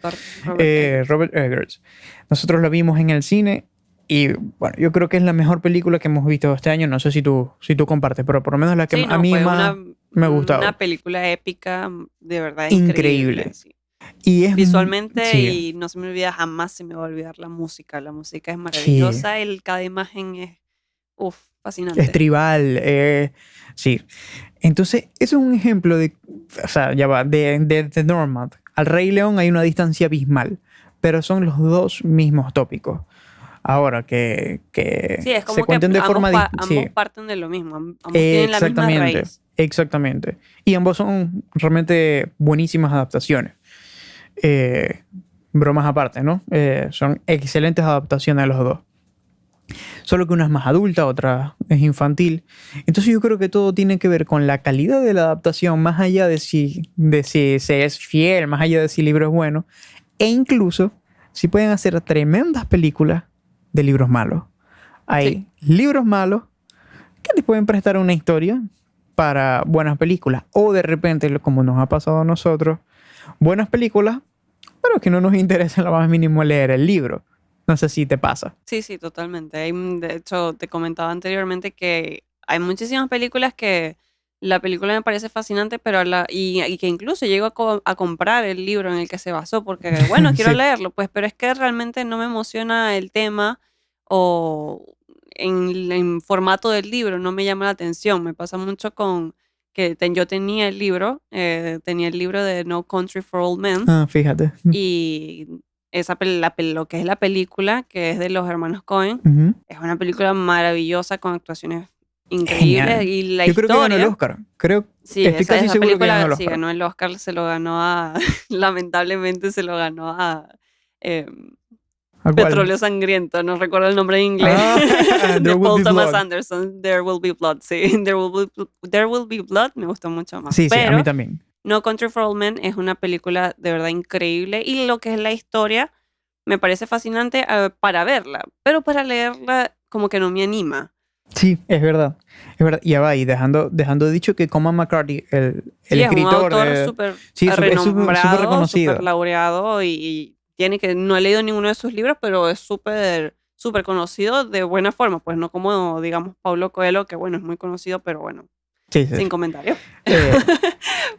Robert Eggers. Nosotros la vimos en el cine y, bueno, yo creo que es la mejor película que hemos visto este año. No sé si tú compartes, pero por lo menos la que a mí más me ha gustado.
Una película épica, de verdad
increíble.
Sí.
Y es
visualmente,
sí.
Y no se me olvida, jamás se me va a olvidar la música. La música es maravillosa, sí. Cada imagen es fascinante.
Es tribal, sí. Entonces, eso es un ejemplo de Northman. Al Rey León hay una distancia abismal, pero son los dos mismos tópicos. Ahora que
sí, es como
se cuenten de forma
distinta. Ambos parten de lo mismo, ambos tienen la misma raíz.
Exactamente. Y ambos son realmente buenísimas adaptaciones. bromas aparte, ¿no? Son excelentes adaptaciones los dos. Solo que una es más adulta, otra es infantil. Entonces yo creo que todo tiene que ver con la calidad de la adaptación, más allá de si se es fiel, más allá de si el libro es bueno. E incluso si pueden hacer tremendas películas de libros malos. Hay libros malos que les pueden prestar una historia para buenas películas. O de repente, como nos ha pasado a nosotros, buenas películas, pero que no nos interesa en lo más mínimo leer el libro. No sé si te pasa.
Sí, sí, totalmente. De hecho, te comentaba anteriormente que hay muchísimas películas que la película me parece fascinante, pero y que incluso llego a comprar el libro en el que se basó, porque bueno, quiero
Sí.
leerlo, pues, pero es que realmente no me emociona el tema o en formato del libro, no me llama la atención. Me pasa mucho con que yo tenía el libro de No Country for Old Men.
Ah, fíjate.
Y lo que es la película, que es de los hermanos Coen,
Ujú.
es una película maravillosa con actuaciones increíbles.
Genial.
Y la
Yo creo que ganó el
historia,
Oscar. Creo,
sí,
estoy casi
esa
seguro que ganó
película
el
sí
Oscar.
ganó el Oscar, se lo ganó a, lamentablemente se lo ganó a
¿A cuál?
Petróleo Sangriento, no recuerdo el nombre en inglés,
Ah, There
de
Will
Paul
Be
Thomas
Blood.
Anderson, There Will Be Blood, sí, There Will Be Blood me gustó mucho más,
Sí, sí, a
pero
mí también.
No Country for Old Men es una película de verdad increíble y lo que es la historia me parece fascinante para verla, pero para leerla como que no me anima.
Sí, es verdad. Es verdad. Y ya va, y dejando dicho que Cormac McCarthy, el
Sí, es un
escritor
autor
de...
súper
Sí, es súper
renombrado,
reconocido.
súper laureado y no he leído ninguno de sus libros, pero es súper súper conocido de buena forma, pues no como, digamos, Paulo Coelho, que bueno, es muy conocido, pero bueno,
Sí, sí.
sin comentario.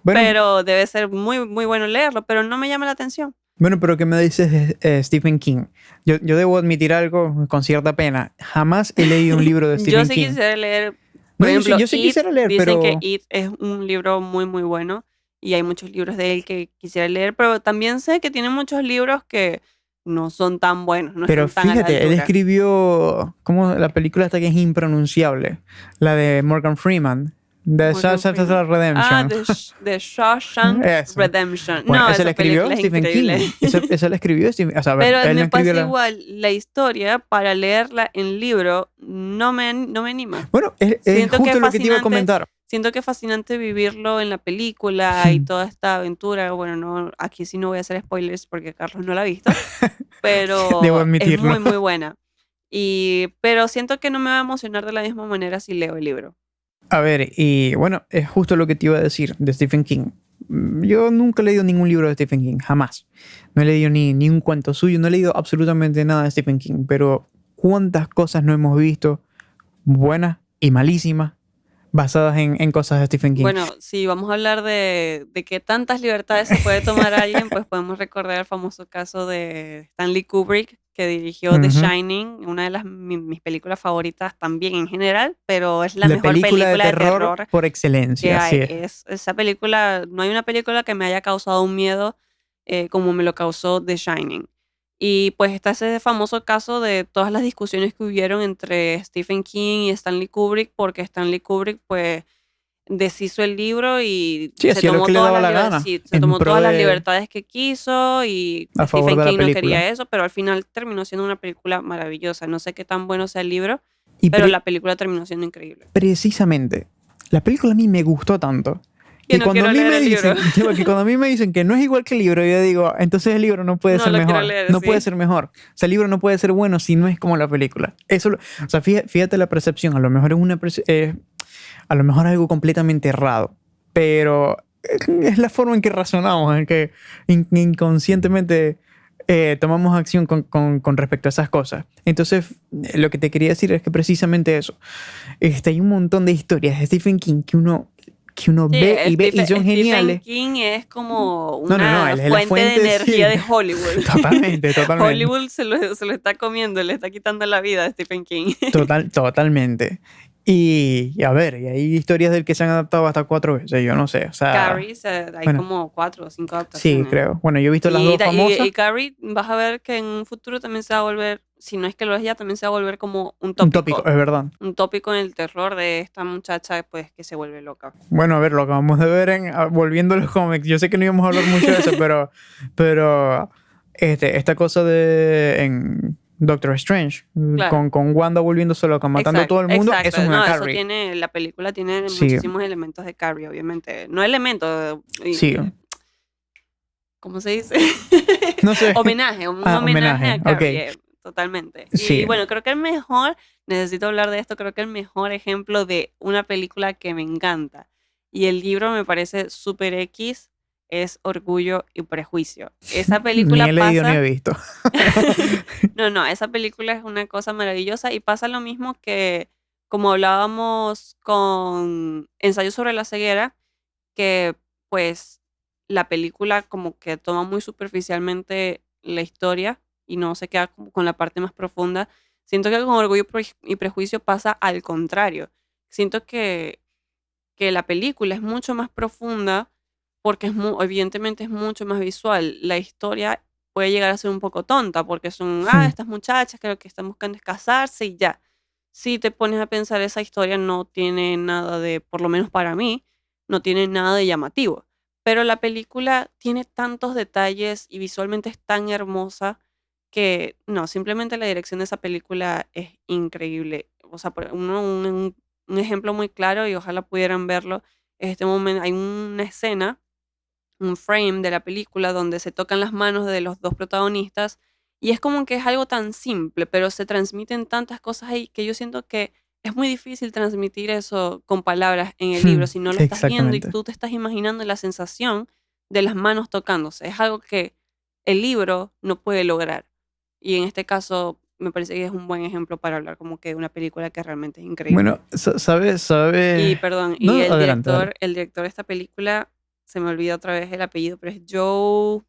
Bueno,
Pero debe ser muy, muy bueno leerlo, pero no me llama la atención.
bueno, pero ¿qué me dices de Stephen King? Yo debo admitir algo con cierta pena. Jamás he leído un libro de
Yo
Stephen
sí
King.
quisiera leer,
No,
por ejemplo,
yo sí
It.
quisiera leer,
Dicen que
pero...
It es un libro muy, muy bueno y hay muchos libros de él que quisiera leer, pero también sé que tiene muchos libros que no son tan buenos, no
Pero
están tan a la
fíjate, él
altura.
escribió... ¿Cómo? La película hasta que es impronunciable. La de Morgan Freeman. The
Morgan
Shawshank
Freeman. Ah,
Redemption.
The Shawshank
Eso.
Redemption.
Bueno,
No,
esa la
esa
escribió
película es
Stephen
increíble.
King. Esa la escribió Stephen... O sea, a ver,
Pero
él no
me
escribió
pasa
la...
igual, la historia para leerla en libro no me anima.
Bueno, es
Siento que
justo
es
lo que te iba a
fascinante,
comentar.
siento que es fascinante vivirlo en la película y toda esta aventura. Bueno, no, aquí sí no voy a hacer spoilers porque Carlos no la ha visto,
Debo
pero es
admitirlo.
muy, muy buena. Pero siento que no me va a emocionar de la misma manera si leo el libro.
A ver, y bueno, es justo lo que te iba a decir de Stephen King. Yo nunca he leído ningún libro de Stephen King, jamás. No he leído ni un cuento suyo, no he leído absolutamente nada de Stephen King, pero cuántas cosas no hemos visto, buenas y malísimas, basadas en cosas de Stephen King.
Bueno, si vamos a hablar de qué tantas libertades se puede tomar alguien, pues podemos recordar el famoso caso de Stanley Kubrick, que dirigió The
Ujú.
Shining, una de mis películas favoritas también en general, pero es la
La
mejor
película
película de
de terror
terror
por
que
excelencia,
hay.
sí.
Esa película, no hay una película que me haya causado un miedo como me lo causó The Shining. Y pues está ese famoso caso de todas las discusiones que hubieron entre Stephen King y Stanley Kubrick, porque Stanley Kubrick pues deshizo el libro y
Sí,
se
hacía lo
tomó
que le
todas
daba
las
la gana,
sí, se
en
tomó
pro
todas las
de,
libertades que quiso y
a favor
Stephen
de la
King no
película.
quería eso, pero al final terminó siendo una película maravillosa. No sé qué tan bueno sea el libro,
Y
pero la película terminó siendo increíble.
precisamente, la película a mí me gustó tanto
Que
que
no
cuando a
quiero
mí
leer
me
el libro.
dicen, que cuando a mí me dicen que no es igual que el libro, yo digo, entonces el libro no puede
No
ser
lo quiero
mejor,
leer,
no puede
sí.
ser mejor. O sea, el libro no puede ser bueno si no es como la película. O sea, fíjate la percepción, a lo mejor a lo mejor algo completamente errado, pero es la forma en que razonamos, en que inconscientemente tomamos acción con respecto a esas cosas. Entonces, lo que te quería decir es que precisamente eso. Hay un montón de historias de Stephen King que uno
Sí,
ve y son
Stephen
geniales.
King es como
No,
una
él es la
fuente de
fuente,
energía
sí.
de Hollywood.
Totalmente.
Hollywood se lo está comiendo, le está quitando la vida a Stephen King.
Totalmente. Y a ver, y hay historias del que se han adaptado hasta 4 veces, yo no sé. O sea,
Carrie, hay
bueno,
como 4 o 5
sí,
adaptaciones.
creo. Bueno, yo he visto las
Y,
dos famosas.
y Carrie, vas a ver que en un futuro también se va a volver si no es que lo es ya, también se va a volver como un
Un tópico,
tópico.
es verdad.
Un tópico en el terror de esta muchacha pues que se vuelve loca.
Bueno, a ver, lo acabamos de ver volviendo a los cómics. Yo sé que no íbamos a hablar mucho de eso, pero esta cosa en Doctor Strange,
Claro.
con Wanda volviéndose loca, matando a todo el mundo,
Exacto.
eso es
No,
una
eso
Carrie.
tiene, la película tiene
Sí,
muchísimos elementos de Carrie, obviamente. No elementos,
sí.
¿cómo se dice?
No sé.
Homenaje, un
Ah,
homenaje a
homenaje,
Carrie,
ok.
totalmente. Y
Sí.
bueno, creo que necesito hablar de esto, creo que el mejor ejemplo de una película que me encanta y el libro me parece súper X es Orgullo y Prejuicio. Esa
Ni
película
he leído ni he
pasa...
visto.
No, esa película es una cosa maravillosa y pasa lo mismo que como hablábamos con Ensayo sobre la ceguera, que pues la película como que toma muy superficialmente la historia y no se queda como con la parte más profunda. Siento que con Orgullo y Prejuicio pasa al contrario. Siento que la película es mucho más profunda porque evidentemente es mucho más visual. La historia puede llegar a ser un poco tonta porque son, estas muchachas que lo que están buscando es casarse y ya. Si te pones a pensar, esa historia no tiene nada de, por lo menos para mí, no tiene nada de llamativo. Pero la película tiene tantos detalles y visualmente es tan hermosa que no, simplemente la dirección de esa película es increíble. O sea, un ejemplo muy claro y ojalá pudieran verlo. En este momento hay una escena, un frame de la película donde se tocan las manos de los dos protagonistas y es como que es algo tan simple, pero se transmiten tantas cosas ahí que yo siento que es muy difícil transmitir eso con palabras en el libro si no lo estás viendo y
Exactamente.
tú te estás imaginando la sensación de las manos tocándose. Es algo que el libro no puede lograr. Y en este caso me parece que es un buen ejemplo para hablar como que de una película que realmente es increíble.
Bueno, ¿sabes?
Y perdón, y
No, adelante, dale.
el director de esta película, se me olvida otra vez el apellido, pero es Joe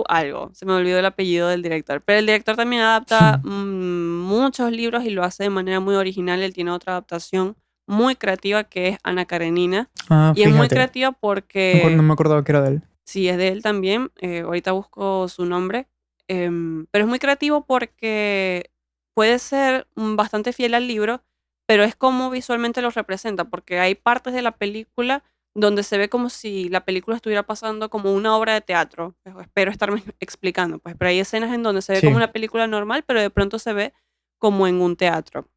algo, se me olvidó el apellido del director. Pero el director también adapta muchos libros y lo hace de manera muy original. Él tiene otra adaptación muy creativa que es Ana Karenina.
Ah,
Y es muy
fíjate.
creativa
No
porque,
me acordaba que era de él.
sí, es de él también, ahorita busco su nombre, pero es muy creativo porque puede ser bastante fiel al libro, pero es como visualmente lo representa, porque hay partes de la película donde se ve como si la película estuviera pasando como una obra de teatro. Espero estarme explicando, pues, pero hay escenas en donde se ve como
Sí,
una película normal, pero de pronto se ve como en un teatro.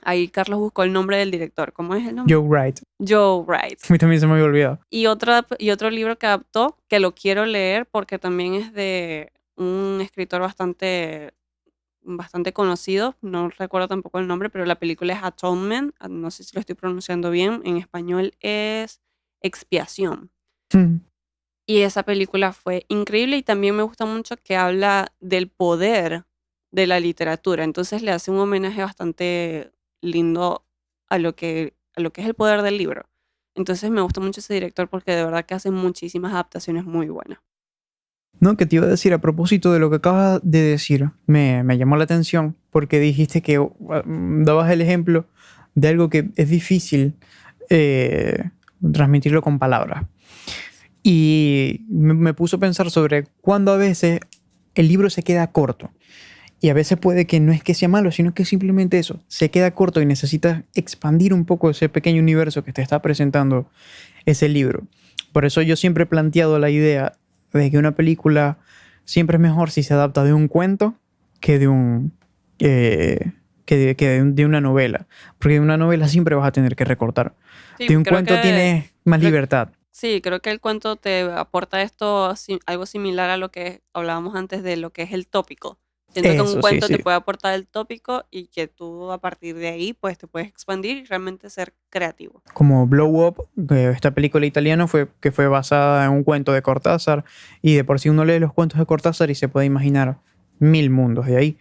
Ahí Carlos buscó el nombre del director. ¿Cómo es el nombre?
Joe Wright.
Joe Wright.
A mí también se me había olvidado.
Y otro libro que adaptó, que lo quiero leer porque también es de un escritor bastante conocido, no recuerdo tampoco el nombre, pero la película es Atonement, no sé si lo estoy pronunciando bien, en español es Expiación. Y esa película fue increíble y también me gusta mucho que habla del poder de la literatura, entonces le hace un homenaje bastante lindo a lo que es el poder del libro. Entonces me gusta mucho ese director porque de verdad que hace muchísimas adaptaciones muy buenas.
No, que te iba a decir a propósito de lo que acabas de decir, me llamó la atención porque dijiste que dabas el ejemplo de algo que es difícil transmitirlo con palabras. Y me puso a pensar sobre cuándo a veces el libro se queda corto. Y a veces puede que no es que sea malo, sino que simplemente eso, se queda corto y necesitas expandir un poco ese pequeño universo que te está presentando ese libro. Por eso yo siempre he planteado la idea de que una película siempre es mejor si se adapta de un cuento que de una novela. Porque de una novela siempre vas a tener que recortar.
Sí,
De un cuento tienes más
creo,
libertad.
sí, creo que el cuento te aporta esto, algo similar a lo que hablábamos antes de lo que es el tópico. Siento que un
Eso, sí,
cuento
sí.
te puede aportar el tópico y que tú a partir de ahí pues te puedes expandir y realmente ser creativo.
Como Blow Up, esta película italiana que fue basada en un cuento de Cortázar, y de por sí uno lee los cuentos de Cortázar y se puede imaginar mil mundos de ahí.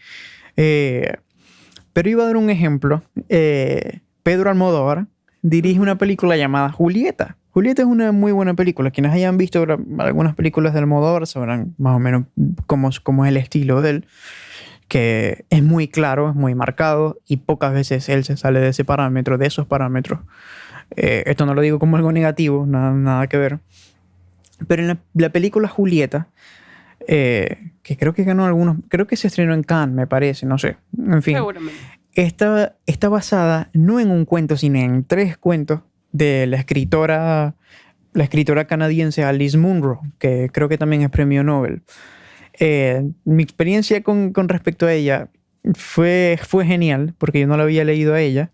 Pero iba a dar un ejemplo. Pedro Almodóvar dirige una película llamada Julieta. Julieta es una muy buena película. Quienes hayan visto algunas películas de Almodóvar sabrán más o menos cómo es el estilo de él, que es muy claro, es muy marcado y pocas veces él se sale de ese parámetro, de esos parámetros. Esto no lo digo como algo negativo, nada que ver. Pero en la película Julieta, que creo que ganó algunos, creo que se estrenó en Cannes, me parece, no sé. En fin,
Seguramente.
está basada no en un cuento, sino en 3 cuentos de la escritora canadiense Alice Munro, que creo que también es premio Nobel. Mi experiencia con respecto a ella fue genial, porque yo no la había leído a ella.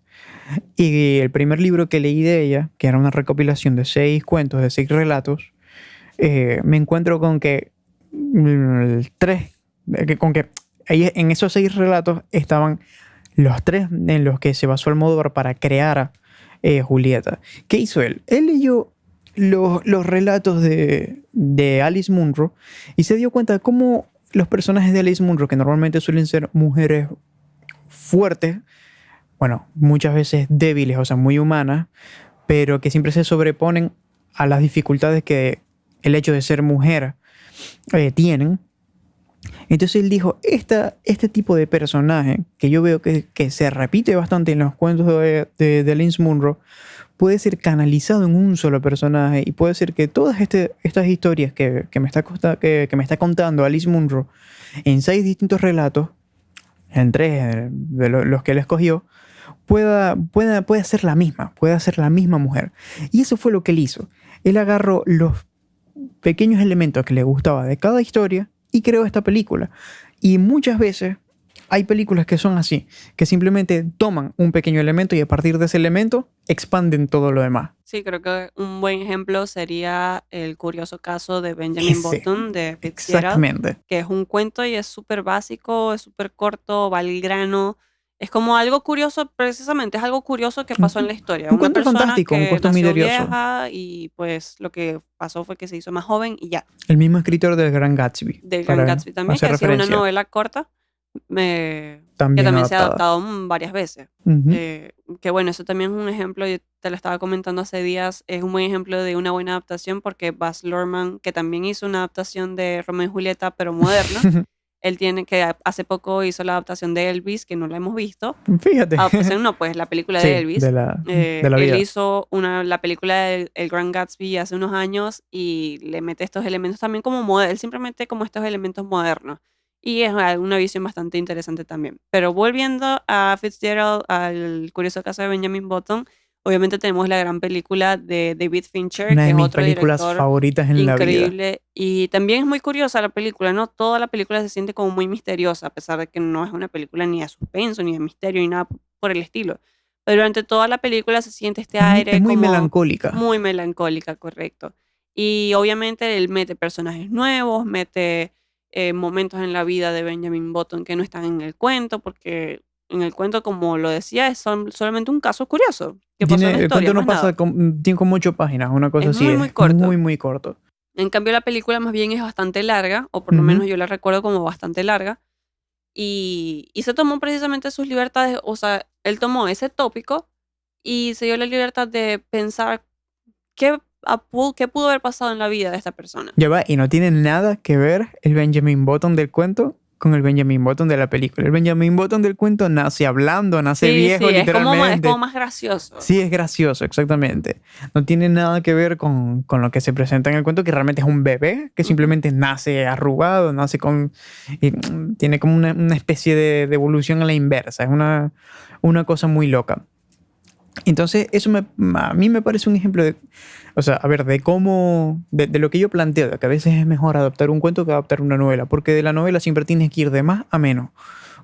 Y el primer libro que leí de ella, que era una recopilación de 6 cuentos, de 6 relatos, me encuentro con que con que ahí en esos 6 relatos estaban los 3 en los que se basó Almodóvar para crear a Julieta. ¿Qué hizo él? Él leyó los relatos de Alice Munro y se dio cuenta de cómo los personajes de Alice Munro, que normalmente suelen ser mujeres fuertes, bueno, muchas veces débiles, o sea, muy humanas, pero que siempre se sobreponen a las dificultades que el hecho de ser mujer tienen. Entonces él dijo, este tipo de personaje, que yo veo que se repite bastante en los cuentos de Alice Munro, puede ser canalizado en un solo personaje y puede ser que todas estas historias que me está contando Alice Munro en 6 distintos relatos, en 3 de los que él escogió, pueda ser la misma, pueda ser la misma mujer. Y eso fue lo que él hizo. Él agarró los pequeños elementos que le gustaba de cada historia y creó esta película. Y muchas veces hay películas que son así, que simplemente toman un pequeño elemento y a partir de ese elemento expanden todo lo demás.
Sí, creo que un buen ejemplo sería el curioso caso de Benjamin Button de Fitzgerald,
Exactamente.
que es un cuento y es súper básico, es súper corto, va al grano. Es como algo curioso, precisamente, es algo curioso que pasó en la historia.
Un
Una
cuento
persona
fantástico, un
que
cuento
nació
misterioso.
vieja y pues lo que pasó fue que se hizo más joven y ya.
El mismo escritor del Gran Gatsby.
Del Gran
para
Gatsby también, que
hacer
hacía una
referencia.
novela corta que
También
también se ha
adaptada.
adaptado varias veces.
Ujú.
Que bueno, eso también es un ejemplo, yo te lo estaba comentando hace días, es un buen ejemplo de una buena adaptación porque Baz Luhrmann, que también hizo una adaptación de Romeo y Julieta, pero moderna, él tiene que hace poco hizo la adaptación de Elvis, que no la hemos visto.
Fíjate.
Adaptación no, pues la película de
Sí,
Elvis.
de la
Él
vida.
hizo la película del El Gran Gatsby hace unos años y le mete estos elementos también como él simplemente como estos elementos modernos. Y es una visión bastante interesante también. Pero volviendo a Fitzgerald, al curioso caso de Benjamin Button, obviamente tenemos la gran película de David Fincher,
Una
que
de
es
mis
otro
películas
director
favoritas en la vida.
increíble. Y también es muy curiosa la película, ¿no? Toda la película se siente como muy misteriosa, a pesar de que no es una película ni de suspenso, ni de misterio, ni nada por el estilo. Pero durante toda la película se siente este aire
Es muy
como
melancólica.
muy melancólica, correcto. Y obviamente él mete personajes nuevos, mete momentos en la vida de Benjamin Button que no están en el cuento, porque en el cuento, como lo decía, es solamente un caso curioso que pasó en la
El
historia,
cuento no
más nada.
pasa, tiene como 8 páginas, una cosa
Es
así.
muy, muy corto.
Muy, muy corto.
En cambio, la película más bien es bastante larga, o por lo
Ujú.
menos yo la recuerdo como bastante larga, y se tomó precisamente sus libertades, o sea, él tomó ese tópico y se dio la libertad de pensar qué pudo haber pasado en la vida de esta persona.
Ya va, y no tiene nada que ver el Benjamin Button del cuento con el Benjamin Button de la película. El Benjamin Button del cuento nace hablando, nace viejo,
es
literalmente.
como más gracioso.
Sí, es gracioso, exactamente. No tiene nada que ver con lo que se presenta en el cuento, que realmente es un bebé que simplemente nace arrugado, nace con... y, tiene como una especie de evolución a la inversa. Es una cosa muy loca. Entonces, eso a mí me parece un ejemplo de... O sea, a ver, de cómo... De lo que yo planteo, de que a veces es mejor adaptar un cuento que adaptar una novela, porque de la novela siempre tienes que ir de más a menos.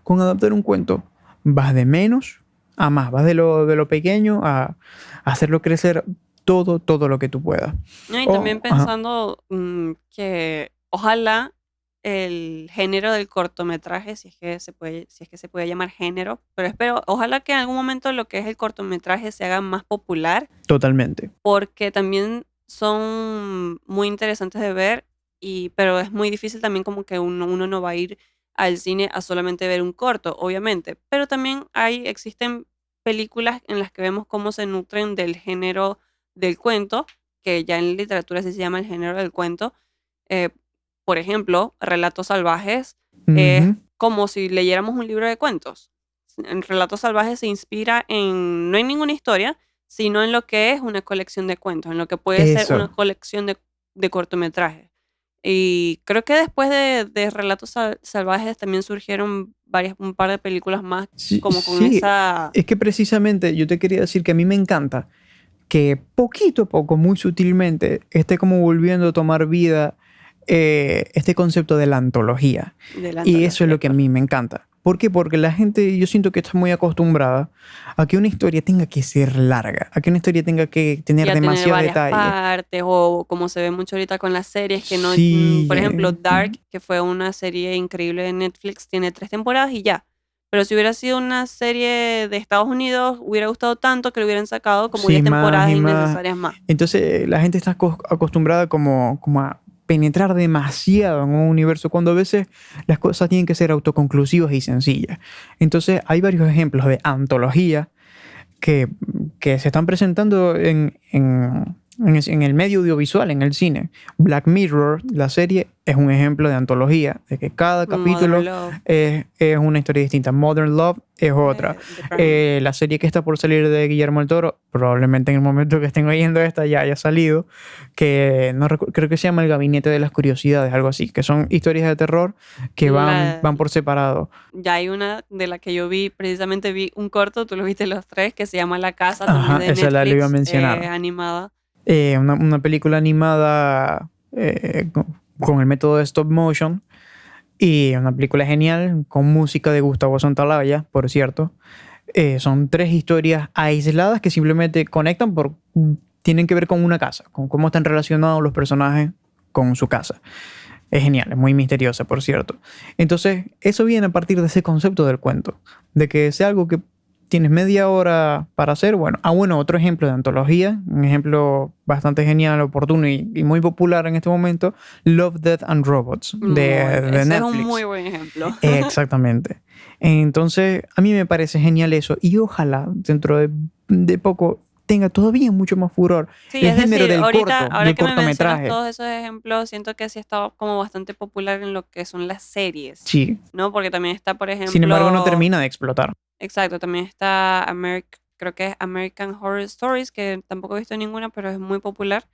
Con adaptar un cuento vas de menos a más, vas de lo pequeño a hacerlo crecer todo lo que tú puedas.
No, y también pensando que ojalá el género del cortometraje, si es que se puede llamar género, pero espero, ojalá que en algún momento lo que es el cortometraje se haga más popular,
Totalmente.
porque también son muy interesantes de ver, pero es muy difícil también como que uno no va a ir al cine a solamente ver un corto, obviamente, pero también existen películas en las que vemos cómo se nutren del género del cuento, que ya en literatura sí se llama el género del cuento. Eh, por ejemplo, Relatos Salvajes es
Ujú.
como si leyéramos un libro de cuentos. En Relatos Salvajes se inspira no en ninguna historia, sino en lo que es una colección de cuentos, en lo que puede ser
Eso.
una colección de cortometrajes. Y creo que después de Relatos Salvajes también surgieron un par de películas más
Sí,
como con
sí,
esa...
es que precisamente yo te quería decir que a mí me encanta que poquito a poco, muy sutilmente, esté como volviendo a tomar vida este concepto de la antología.
de la
Y eso es
antología,
lo que a
claro.
mí me encanta. ¿Por qué? Porque la gente, yo siento que está muy acostumbrada a que una historia tenga que ser larga, a que una historia tenga que
Y
tener
a tener
demasiados
varias
detalles.
partes, o como se ve mucho ahorita con las series, que no,
Sí,
por ejemplo, Dark, que fue una serie increíble de Netflix, tiene 3 temporadas y ya. Pero si hubiera sido una serie de Estados Unidos, hubiera gustado tanto que lo hubieran sacado como 10
sí, más
temporadas
y más.
innecesarias más.
Entonces la gente está acostumbrada como a penetrar demasiado en un universo cuando a veces las cosas tienen que ser autoconclusivas y sencillas. Entonces hay varios ejemplos de antología que, que se están presentando en el medio audiovisual, en el cine. Black Mirror, la serie, es un ejemplo de antología, de que cada
Modern
capítulo
Love,
es una historia distinta. Modern Love es otra.
de Prime.
La serie que está por salir de Guillermo del Toro, probablemente en el momento que estén oyendo esta ya haya salido, que no creo que se llama El Gabinete de las Curiosidades, algo así, que son historias de terror que
La,
van por separado.
ya hay una de la que yo vi, precisamente vi un corto, tú lo viste los tres, que se llama La Casa, también
Ajá,
de
esa la iba a
Netflix,
mencionar.
animada.
Una película animada con el método de stop motion y una película genial con música de Gustavo Santaolalla, por cierto. Son tres historias aisladas que simplemente conectan tienen que ver con una casa, con cómo están relacionados los personajes con su casa. Es genial, es muy misteriosa, por cierto. Entonces, eso viene a partir de ese concepto del cuento, de que sea algo que tienes media hora para hacer. Bueno, bueno, otro ejemplo de antología, un ejemplo bastante genial, oportuno y muy popular en este momento, Love, Death and Robots de
Ese es un muy
Netflix.
buen ejemplo.
Exactamente. Entonces, a mí me parece genial eso y ojalá dentro de poco tenga todavía mucho más furor
Sí,
el
es
género
decir,
del
ahorita,
corto,
ahora
del
que me mencionas
cortometraje.
todos esos ejemplos, siento que sí está como bastante popular en lo que son las series,
Sí.
¿no? Porque también está, por
Sin embargo, no
ejemplo,
termina de explotar.
exacto, también está creo que es American Horror Stories, que tampoco he visto ninguna, pero es muy popular.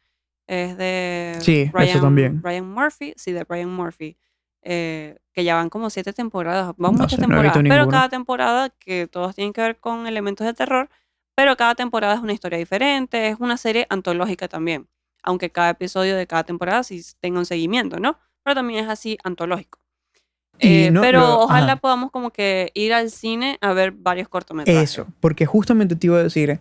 Es de
Sí, eso también.
Ryan Murphy, sí, de Ryan Murphy, que ya van como 7 temporadas, van
No
muchas
sé, no he visto
temporadas, pero
ninguno.
cada temporada, que todos tienen que ver con elementos de terror, pero cada temporada es una historia diferente, es una serie antológica también, aunque cada episodio de cada temporada sí tenga un seguimiento, ¿no? Pero también es así antológico.
Y no,
Pero ojalá
ajá,
podamos como que ir al cine a ver varios cortometrajes.
eso, porque justamente te iba a decir,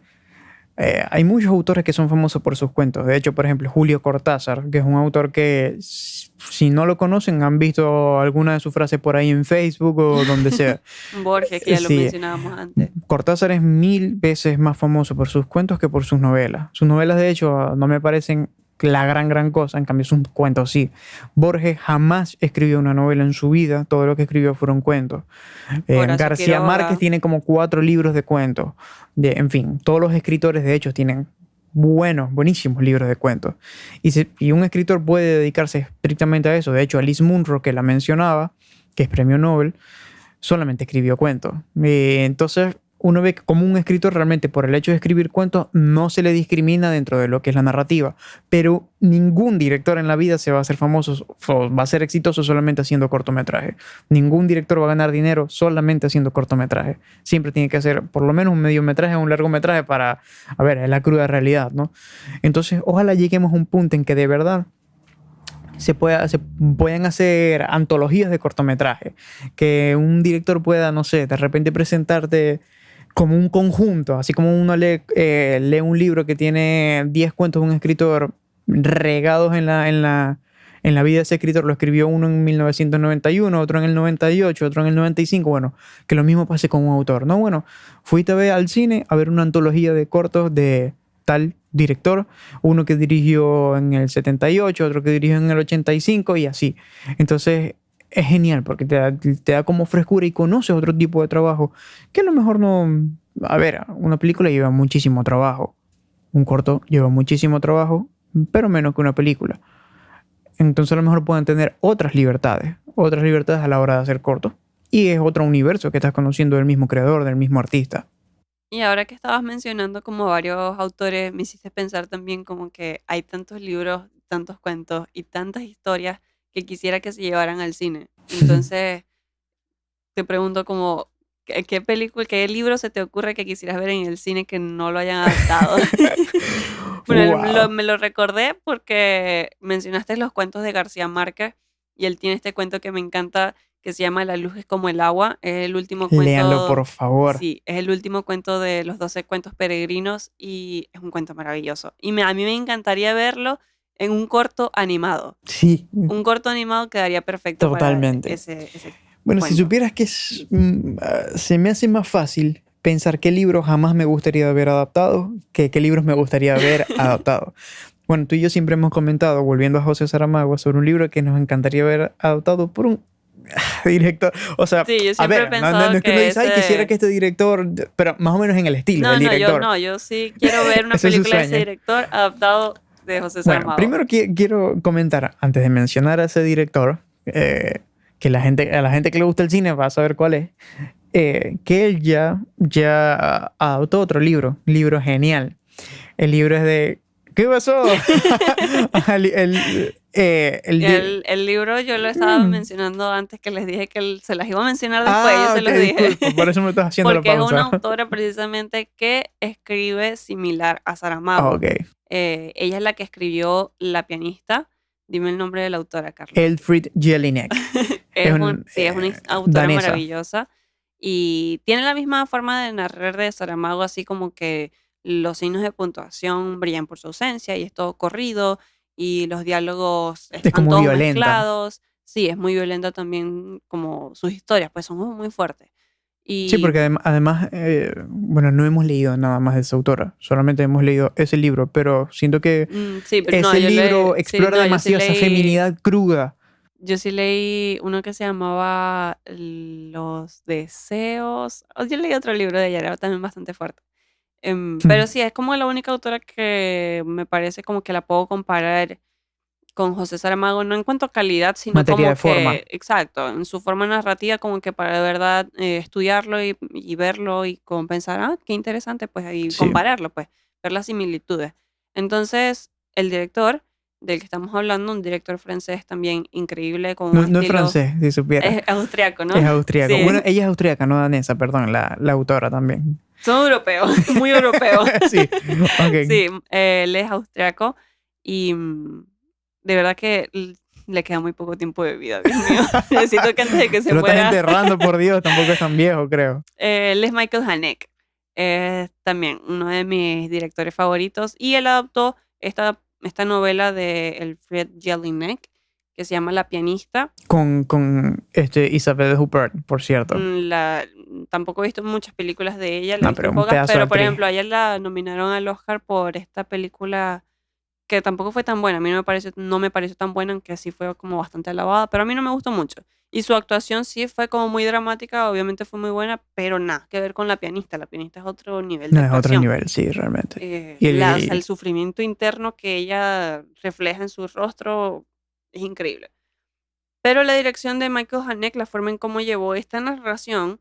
hay muchos autores que son famosos por sus cuentos. De hecho, por ejemplo, Julio Cortázar, que es un autor que, si no lo conocen, han visto alguna de sus frases por ahí en Facebook o donde sea.
Borges, que ya lo
Sí,
mencionábamos antes.
Cortázar es 1000 veces más famoso por sus cuentos que por sus novelas. Sus novelas, de hecho, no me parecen la gran cosa, en cambio sus cuentos sí. Borges jamás escribió una novela en su vida, todo lo que escribió fueron cuentos.
Horacio
García Márquez
Quiroga.
tiene como 4 libros de cuentos. En fin, todos los escritores, de hecho, tienen buenísimos libros de cuentos. Y un escritor puede dedicarse estrictamente a eso. De hecho, Alice Munro, que la mencionaba, que es premio Nobel, solamente escribió cuentos. Entonces, uno ve que como un escritor realmente por el hecho de escribir cuentos no se le discrimina dentro de lo que es la narrativa, pero ningún director en la vida se va a hacer famoso o va a ser exitoso solamente haciendo cortometraje. Ningún director va a ganar dinero solamente haciendo cortometraje. Siempre tiene que hacer por lo menos un mediometraje o un largometraje para, a ver, es la cruda realidad, ¿no? Entonces, ojalá lleguemos a un punto en que de verdad se pueden hacer antologías de cortometraje, que un director pueda, no sé, de repente presentarte como un conjunto, así como uno lee un libro que tiene 10 cuentos de un escritor regados en la vida de ese escritor. Lo escribió uno en 1991, otro en el 98, otro en el 95. Bueno, que lo mismo pase con un autor, ¿no? Bueno, fuiste a ver al cine a ver una antología de cortos de tal director, uno que dirigió en el 78, otro que dirigió en el 85 y así. Entonces es genial porque te da como frescura y conoces otro tipo de trabajo que a lo mejor no... A ver, una película lleva muchísimo trabajo, un corto lleva muchísimo trabajo, pero menos que una película. Entonces a lo mejor pueden tener otras libertades a la hora de hacer corto. Y es otro universo que estás conociendo del mismo creador, del mismo artista.
Y ahora que estabas mencionando como varios autores, me hiciste pensar también como que hay tantos libros, tantos cuentos y tantas historias que quisiera que se llevaran al cine. Entonces, te pregunto como, ¿qué película, qué libro se te ocurre que quisieras ver en el cine que no lo hayan adaptado? Bueno,
Wow.
me lo recordé porque mencionaste los cuentos de García Márquez y él tiene este cuento que me encanta que se llama La luz es como el agua. Es el último
Léanlo, por
cuento,
favor.
sí, es el último cuento de los 12 cuentos peregrinos y es un cuento maravilloso. Y a mí me encantaría verlo en un corto animado.
Sí,
Un corto animado quedaría perfecto para
totalmente.
ese
Bueno, si
cuento.
supieras que se me hace más fácil pensar qué libros jamás me gustaría ver adaptados que qué libros me gustaría ver adaptados. Bueno, tú y yo siempre hemos comentado, volviendo a José Saramago, sobre un libro que nos encantaría ver adaptado por un director. O sea,
Sí, yo
a
siempre he
ver, no
pensado
es que uno
que
dice, ay, quisiera que
ese...
este director, pero más o menos en el estilo del
No,
director.
yo sí quiero ver una
Ese es su
película de ese
sueño.
director adaptado de José
Bueno,
Saramago.
primero quiero comentar, antes de mencionar a ese director, que a la gente que le gusta el cine va a saber cuál es, que él ya adoptó otro libro genial. El libro es de... ¿Qué pasó?
El libro yo lo estaba
Mm.
mencionando antes que les dije que se las iba a mencionar después, yo se
Ok,
los dije.
disculpa, por eso me estás haciendo la
Porque es una
pausa.
autora precisamente que escribe similar a
Ah,
Saramago.
ok.
Ella es la que escribió La pianista. Dime el nombre de la autora, Carlos.
Elfried Jelinek. Es un
Sí, es una autora
danesa.
maravillosa y tiene la misma forma de narrar de Saramago, así como que los signos de puntuación brillan por su ausencia y es todo corrido y los diálogos
Es
están
como
todos
violenta.
mezclados. Sí, es muy violenta también como sus historias, pues son muy fuertes.
Sí,
Y
porque además, bueno, no hemos leído nada más de esa autora, solamente hemos leído ese libro, pero siento que
sí, pero no,
ese libro
sí,
explora
no,
demasiado esa feminidad cruda.
yo sí leí uno que se llamaba Los deseos. Yo leí otro libro de ella, era también bastante fuerte. Pero sí, es como la única autora que me parece como que la puedo comparar con José Saramago, no en cuanto a calidad, sino
Materia
como
de forma.
que, exacto, en su forma narrativa, como que para de verdad estudiarlo y verlo y como pensar, ah, qué interesante, pues, y
Sí.
compararlo, pues, ver las similitudes. Entonces, el director del que estamos hablando, un director francés también increíble, con un
No es
estilo,
francés, si supiera.
es austriaco, ¿no?
Es austríaco. Bueno,
Sí,
ella es austríaca, no danesa, perdón, la autora también.
son europeos, muy europeos.
Sí, ok.
Sí, él es austriaco y de verdad que le queda muy poco tiempo de vida, Dios mío. Necesito que antes de que se
Te lo estás
muera.
enterrando, por Dios, tampoco es tan viejo, creo.
Él es Michael Haneke. Es también uno de mis directores favoritos y él adaptó esta novela de Elfried Jelinek que se llama La pianista.
Con Isabelle Huppert, por cierto.
Tampoco he visto muchas películas de ella, la he
No,
visto
pero un
pocas,
pedazo de
pero por
actriz.
ejemplo, a ella la nominaron al Oscar por esta película que tampoco fue tan buena. A mí no me pareció tan buena, aunque sí fue como bastante alabada, pero a mí no me gustó mucho. Y su actuación sí fue como muy dramática, obviamente fue muy buena, pero nada que ver con La pianista. La pianista es otro nivel de
No, es otro
actuación.
nivel, sí, realmente.
O sea, el sufrimiento interno que ella refleja en su rostro es increíble. Pero la dirección de Michael Haneke, la forma en cómo llevó esta narración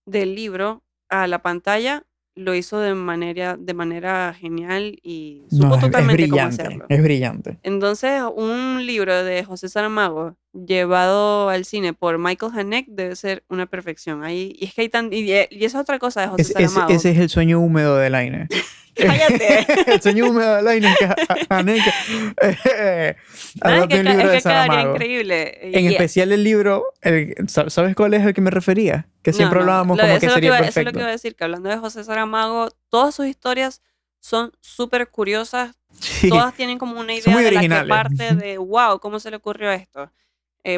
del libro a la pantalla, lo hizo de manera genial y
No,
supo
es
totalmente cómo
brillante,
hacerlo.
es brillante.
Entonces, un libro de José Saramago llevado al cine por Michael Haneke debe ser una perfección. Y es que hay y esa es otra cosa de José Saramago.
Ese es el sueño húmedo del Aine.
¡Cállate!
El sueño húmedo del Aine es que Haneke
No,
adopte un libro
es
de
que quedaría
Saramago.
increíble.
En especial el libro, ¿sabes cuál es el que me refería? Que
No,
siempre
no,
hablábamos como que sería
eso es lo que
perfecto.
iba a decir, que hablando de José Saramago, todas sus historias son súper curiosas,
Sí,
todas tienen como una
son
idea
muy
de la que
originales.
parte de, wow, ¿cómo se le ocurrió esto?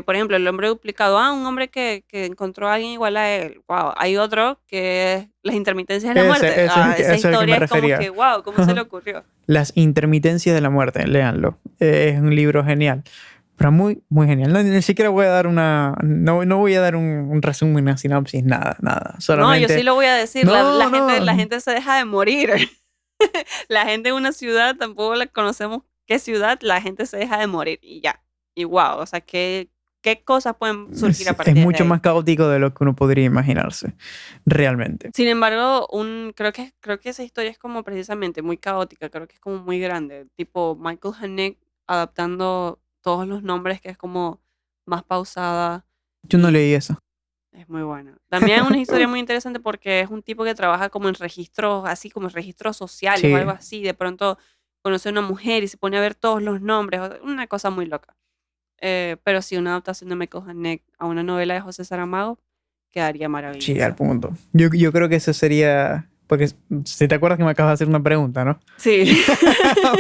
Por ejemplo, el hombre duplicado, un hombre que encontró a alguien igual a él, wow. Hay otro que es las intermitencias de la muerte. Esa
Ese es el que me
historia es como
refería.
que, wow, ¿cómo se le ocurrió?
Las intermitencias de la muerte, léanlo. Es un libro genial. Pero muy, muy genial. No, ni siquiera voy a dar no voy a dar un resumen, una sinopsis, nada.
No, yo sí
Solamente.
lo voy a decir,
No,
la
no.
gente se deja de morir. La gente en una ciudad, tampoco la conocemos qué ciudad, la gente se deja de morir y ya. Y wow, o sea, qué cosas pueden surgir a
Es
partir de
mucho
ahí.
más caótico de lo que uno podría imaginarse. Realmente.
Sin embargo, creo que esa historia es como precisamente muy caótica, creo que es como muy grande, tipo Michael Haneke adaptando todos los nombres, que es como más pausada.
Yo no leí eso.
Es muy buena. También es una historia muy interesante porque es un tipo que trabaja como en registros, así como en registros sociales o
Sí,
algo así. De pronto conoce a una mujer y se pone a ver todos los nombres. Una cosa muy loca. Pero sí, una adaptación de Michael Haneke a una novela de José Saramago quedaría
sí, al
maravillosa.
punto. Yo creo que eso sería... Porque si te acuerdas que me acabas de hacer una pregunta, ¿no?
Sí.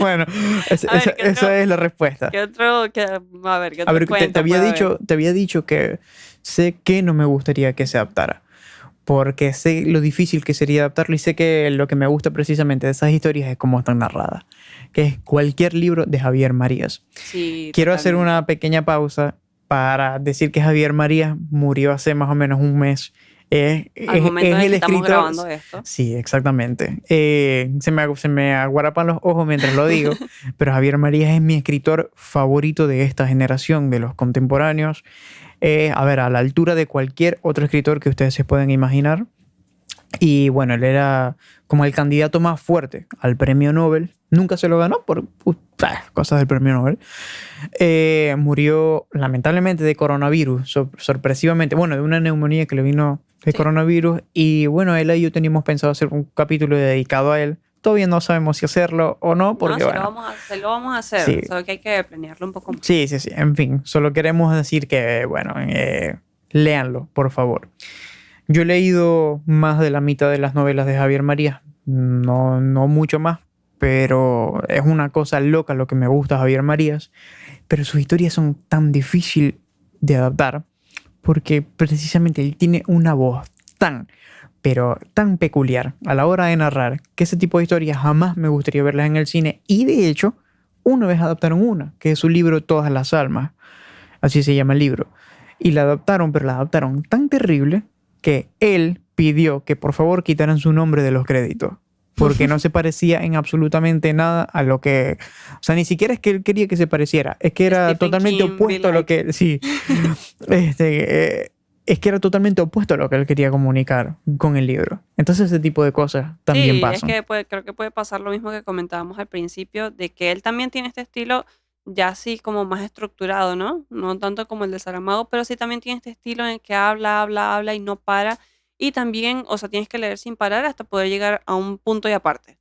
Bueno,
A ver,
esa es la respuesta.
a ver, ¿qué
A
otro
ver,
cuento puede haber?
te había dicho que sé que no me gustaría que se adaptara, porque sé lo difícil que sería adaptarlo y sé que lo que me gusta precisamente de esas historias es cómo están narradas, que es cualquier libro de Javier Marías.
Sí,
Quiero hacer
totalmente.
una pequeña pausa para decir que Javier Marías murió hace más o menos un mes.
Al momento
Es
en el
el
que estamos
escritor.
grabando esto.
Sí, exactamente. Se me aguarapan los ojos mientras lo digo, pero Javier Marías es mi escritor favorito de esta generación, de los contemporáneos. A ver, a la altura de cualquier otro escritor que ustedes se puedan imaginar. Y bueno, él era como el candidato más fuerte al premio Nobel. Nunca se lo ganó por cosas del premio Nobel. Murió lamentablemente de coronavirus, sorpresivamente. Bueno, de una neumonía que le vino de
Sí.
coronavirus. Y bueno, él y yo teníamos pensado hacer un capítulo dedicado a él. Todavía no sabemos si hacerlo o no,
No,
porque bueno,
se lo vamos a hacer.
sí,
Solo que hay que planearlo un poco más.
sí, sí, sí. En fin, solo queremos decir que, bueno, léanlo, por favor. Yo he leído más de la mitad de las novelas de Javier Marías, no mucho más, pero es una cosa loca lo que me gusta de Javier Marías, pero sus historias son tan difíciles de adaptar porque precisamente él tiene una voz tan, pero tan peculiar a la hora de narrar que ese tipo de historias jamás me gustaría verlas en el cine y de hecho una vez adaptaron una, que es su libro Todas las almas, así se llama el libro. Y la adaptaron, pero la adaptaron tan terrible que él pidió que por favor quitaran su nombre de los créditos. Porque no se parecía en absolutamente nada a lo que... O sea, ni siquiera es que él quería que se pareciera. Es que era
Stephen
totalmente
King, be
opuesto a lo
like.
que... Sí. Es que era totalmente opuesto a lo que él quería comunicar con el libro. Entonces ese tipo de cosas también
Sí, es
pasan.
que creo que puede pasar lo mismo que comentábamos al principio, de que él también tiene este estilo ya así como más estructurado, ¿no? No tanto como el de Saramago, pero sí también tiene este estilo en el que habla, habla, habla y no para. Y también, o sea, tienes que leer sin parar hasta poder llegar a un punto y aparte.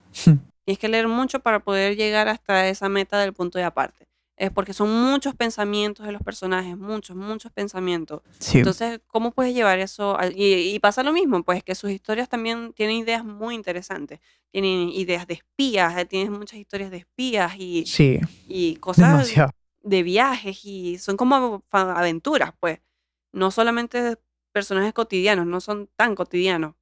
Tienes que leer mucho para poder llegar hasta esa meta del punto y aparte. Es porque son muchos pensamientos de los personajes, muchos, muchos pensamientos.
Sí,
Entonces, ¿cómo puedes llevar eso? Y pasa lo mismo, pues que sus historias también tienen ideas muy interesantes. Tienen ideas de espías, tienen muchas historias de espías
sí,
y cosas
demasiado.
de viajes y son como aventuras, pues. No solamente personajes cotidianos, no son tan cotidianos.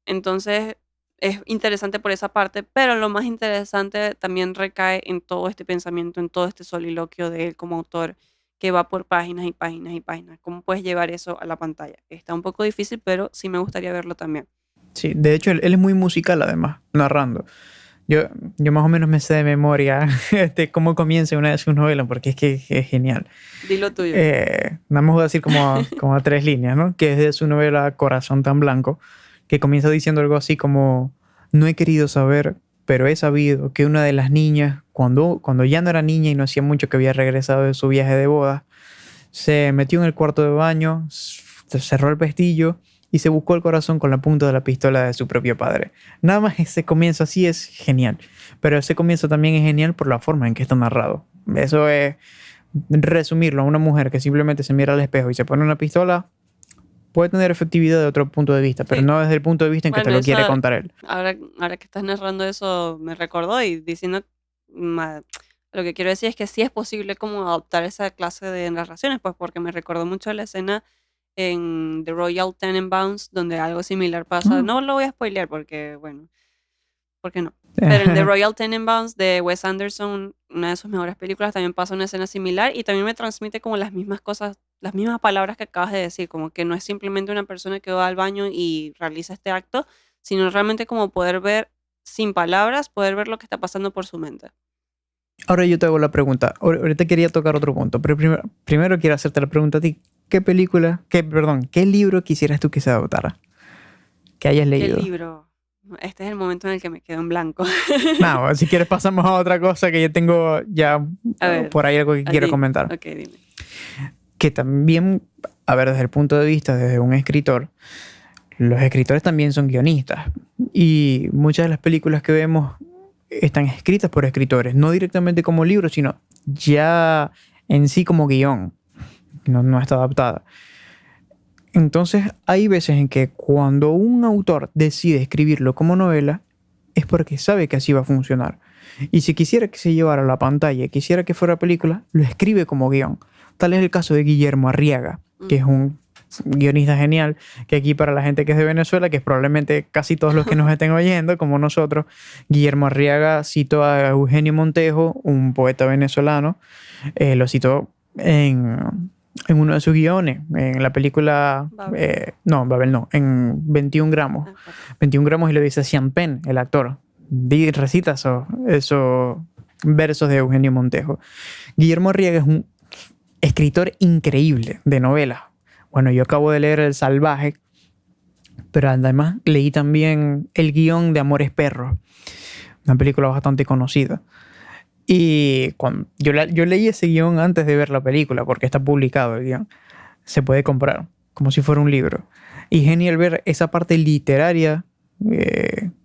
Entonces es interesante por esa parte, pero lo más interesante también recae en todo este pensamiento, en todo este soliloquio de él como autor, que va por páginas y páginas y páginas. ¿Cómo puedes llevar eso a la pantalla? Está un poco difícil, pero sí me gustaría verlo también.
Sí, de hecho él es muy musical además, narrando. Yo, yo más o menos me sé de memoria cómo comienza una de sus novelas, porque es que es genial.
Dilo tuyo.
Nada más voy a decir como a tres líneas, ¿no? Que es de su novela Corazón tan blanco, que comienza diciendo algo así como, no he querido saber, pero he sabido que una de las niñas, cuando ya no era niña y no hacía mucho que había regresado de su viaje de boda, se metió en el cuarto de baño, cerró el pestillo y se buscó el corazón con la punta de la pistola de su propio padre. Nada más ese comienzo así es genial, pero ese comienzo también es genial por la forma en que está narrado. Eso es resumirlo a una mujer que simplemente se mira al espejo y se pone una pistola, puede tener efectividad de otro punto de vista, pero
Sí.
no desde el punto de vista en que te
Bueno,
lo
eso,
quiere contar él.
ahora que estás narrando eso, me recordó y diciendo, lo que quiero decir es que sí es posible como adoptar esa clase de narraciones, pues porque me recordó mucho la escena en The Royal Tenenbaums, donde algo similar pasa.
Ah.
No lo voy a spoilear porque, bueno, porque no. Pero en The Royal Tenenbaums de Wes Anderson, una de sus mejores películas, también pasa una escena similar y también me transmite como las mismas cosas, las mismas palabras que acabas de decir, como que no es simplemente una persona que va al baño y realiza este acto, sino realmente como poder ver sin palabras, poder ver lo que está pasando por su mente.
Ahora yo te hago la pregunta. Ahorita quería tocar otro punto, pero primero quiero hacerte la pregunta a ti. ¿Qué libro quisieras tú que se adoptara? Que hayas
¿Qué
leído.
libro? Este es el momento en el que me quedo en blanco.
No, si quieres pasamos a otra cosa que yo tengo ya
A ver,
por ahí algo que quiero comentar.
ok, dime.
Que también, a ver, desde el punto de vista de un escritor, los escritores también son guionistas. Y muchas de las películas que vemos están escritas por escritores, no directamente como libros, sino ya en sí como guión. No está adaptada. Entonces, hay veces en que cuando un autor decide escribirlo como novela, es porque sabe que así va a funcionar. Y si quisiera que se llevara a la pantalla, quisiera que fuera película, lo escribe como guión. Tal es el caso de Guillermo Arriaga, que es un guionista genial, que aquí para la gente que es de Venezuela, que es probablemente casi todos los que nos estén oyendo, como nosotros, Guillermo Arriaga citó a Eugenio Montejo, un poeta venezolano, lo citó en uno de sus guiones, en la película,
Babel.
no, Babel no, en 21 gramos.
Ah, claro.
21 gramos y lo dice Sean Penn, el actor. Recita esos versos de Eugenio Montejo. Guillermo Arriaga es un escritor increíble de novelas. Bueno, yo acabo de leer El Salvaje, pero además leí también el guión de Amores Perros, una película bastante conocida. Y cuando yo leí ese guión antes de ver la película, porque está publicado el guión. Se puede comprar, como si fuera un libro. Y genial ver esa parte literaria,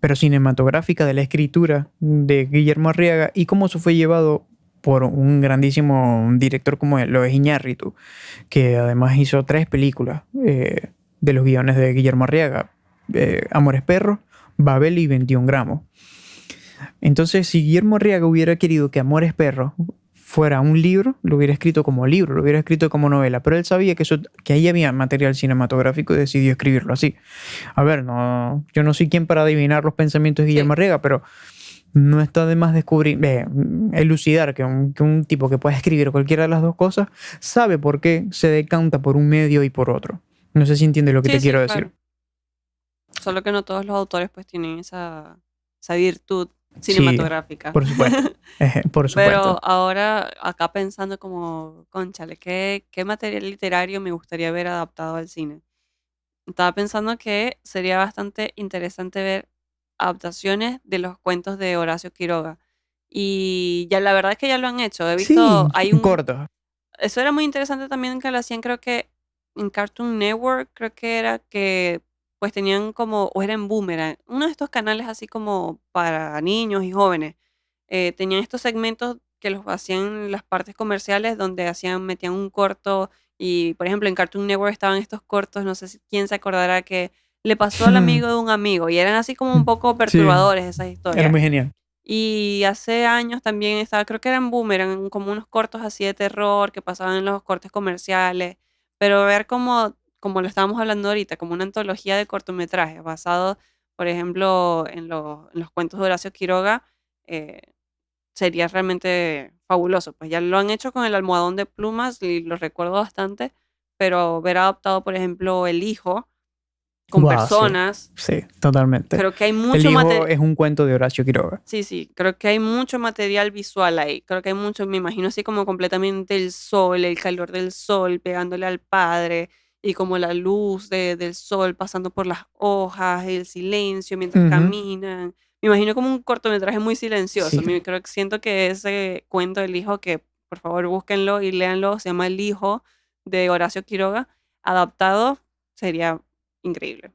pero cinematográfica de la escritura de Guillermo Arriaga y cómo eso fue llevado por un grandísimo director como él, lo es Iñárritu, que además hizo 3 películas de los guiones de Guillermo Arriaga. Amores Perros, Babel y 21 gramos. Entonces, si Guillermo Arriaga hubiera querido que Amores Perros fuera un libro, lo hubiera escrito como libro, lo hubiera escrito como novela, pero él sabía que ahí había material cinematográfico y decidió escribirlo así. A ver, yo no soy quien para adivinar los pensamientos de Guillermo Arriaga, pero no está de más descubrir, elucidar que un tipo que puede escribir cualquiera de las dos cosas sabe por qué se decanta por un medio y por otro. No sé si entiendes lo que te quiero decir.
Claro. Solo que no todos los autores pues tienen esa virtud
Sí,
cinematográfica.
por supuesto. Por supuesto.
Pero ahora acá pensando como, cónchale, ¿qué material literario me gustaría ver adaptado al cine? Estaba pensando que sería bastante interesante ver adaptaciones de los cuentos de Horacio Quiroga. Y ya la verdad es que ya lo han hecho. He visto,
Sí, corto.
eso era muy interesante también que lo hacían, creo que en Cartoon Network, creo que era que pues tenían como, o era en Boomerang, uno de estos canales así como para niños y jóvenes. Tenían estos segmentos que los hacían en las partes comerciales donde metían un corto y, por ejemplo, en Cartoon Network estaban estos cortos, no sé si quién se acordará que le pasó al amigo de un amigo y eran así como un poco
Sí,
perturbadores esas
era
historias.
muy genial.
Y hace años también estaba, creo que eran Boomerang, como unos cortos así de terror que pasaban en los cortes comerciales, pero ver como lo estábamos hablando ahorita, como una antología de cortometrajes basado, por ejemplo, en los cuentos de Horacio Quiroga, eh, sería realmente fabuloso. Pues ya lo han hecho con el almohadón de plumas y lo recuerdo bastante, pero ver adaptado, por ejemplo, El Hijo con
Wow, sí.
personas,
Sí, totalmente.
creo que hay
El
mucho
hijo
material.
es un cuento de Horacio Quiroga.
Sí, creo que hay mucho material visual ahí. Creo que hay mucho, me imagino así como completamente el sol, el calor del sol pegándole al padre y como la luz del sol pasando por las hojas, el silencio mientras
Ujú.
caminan. Me imagino como un cortometraje muy silencioso.
Sí.
Siento que ese cuento del hijo, que por favor búsquenlo y léanlo, se llama El Hijo de Horacio Quiroga, adaptado, sería increíble.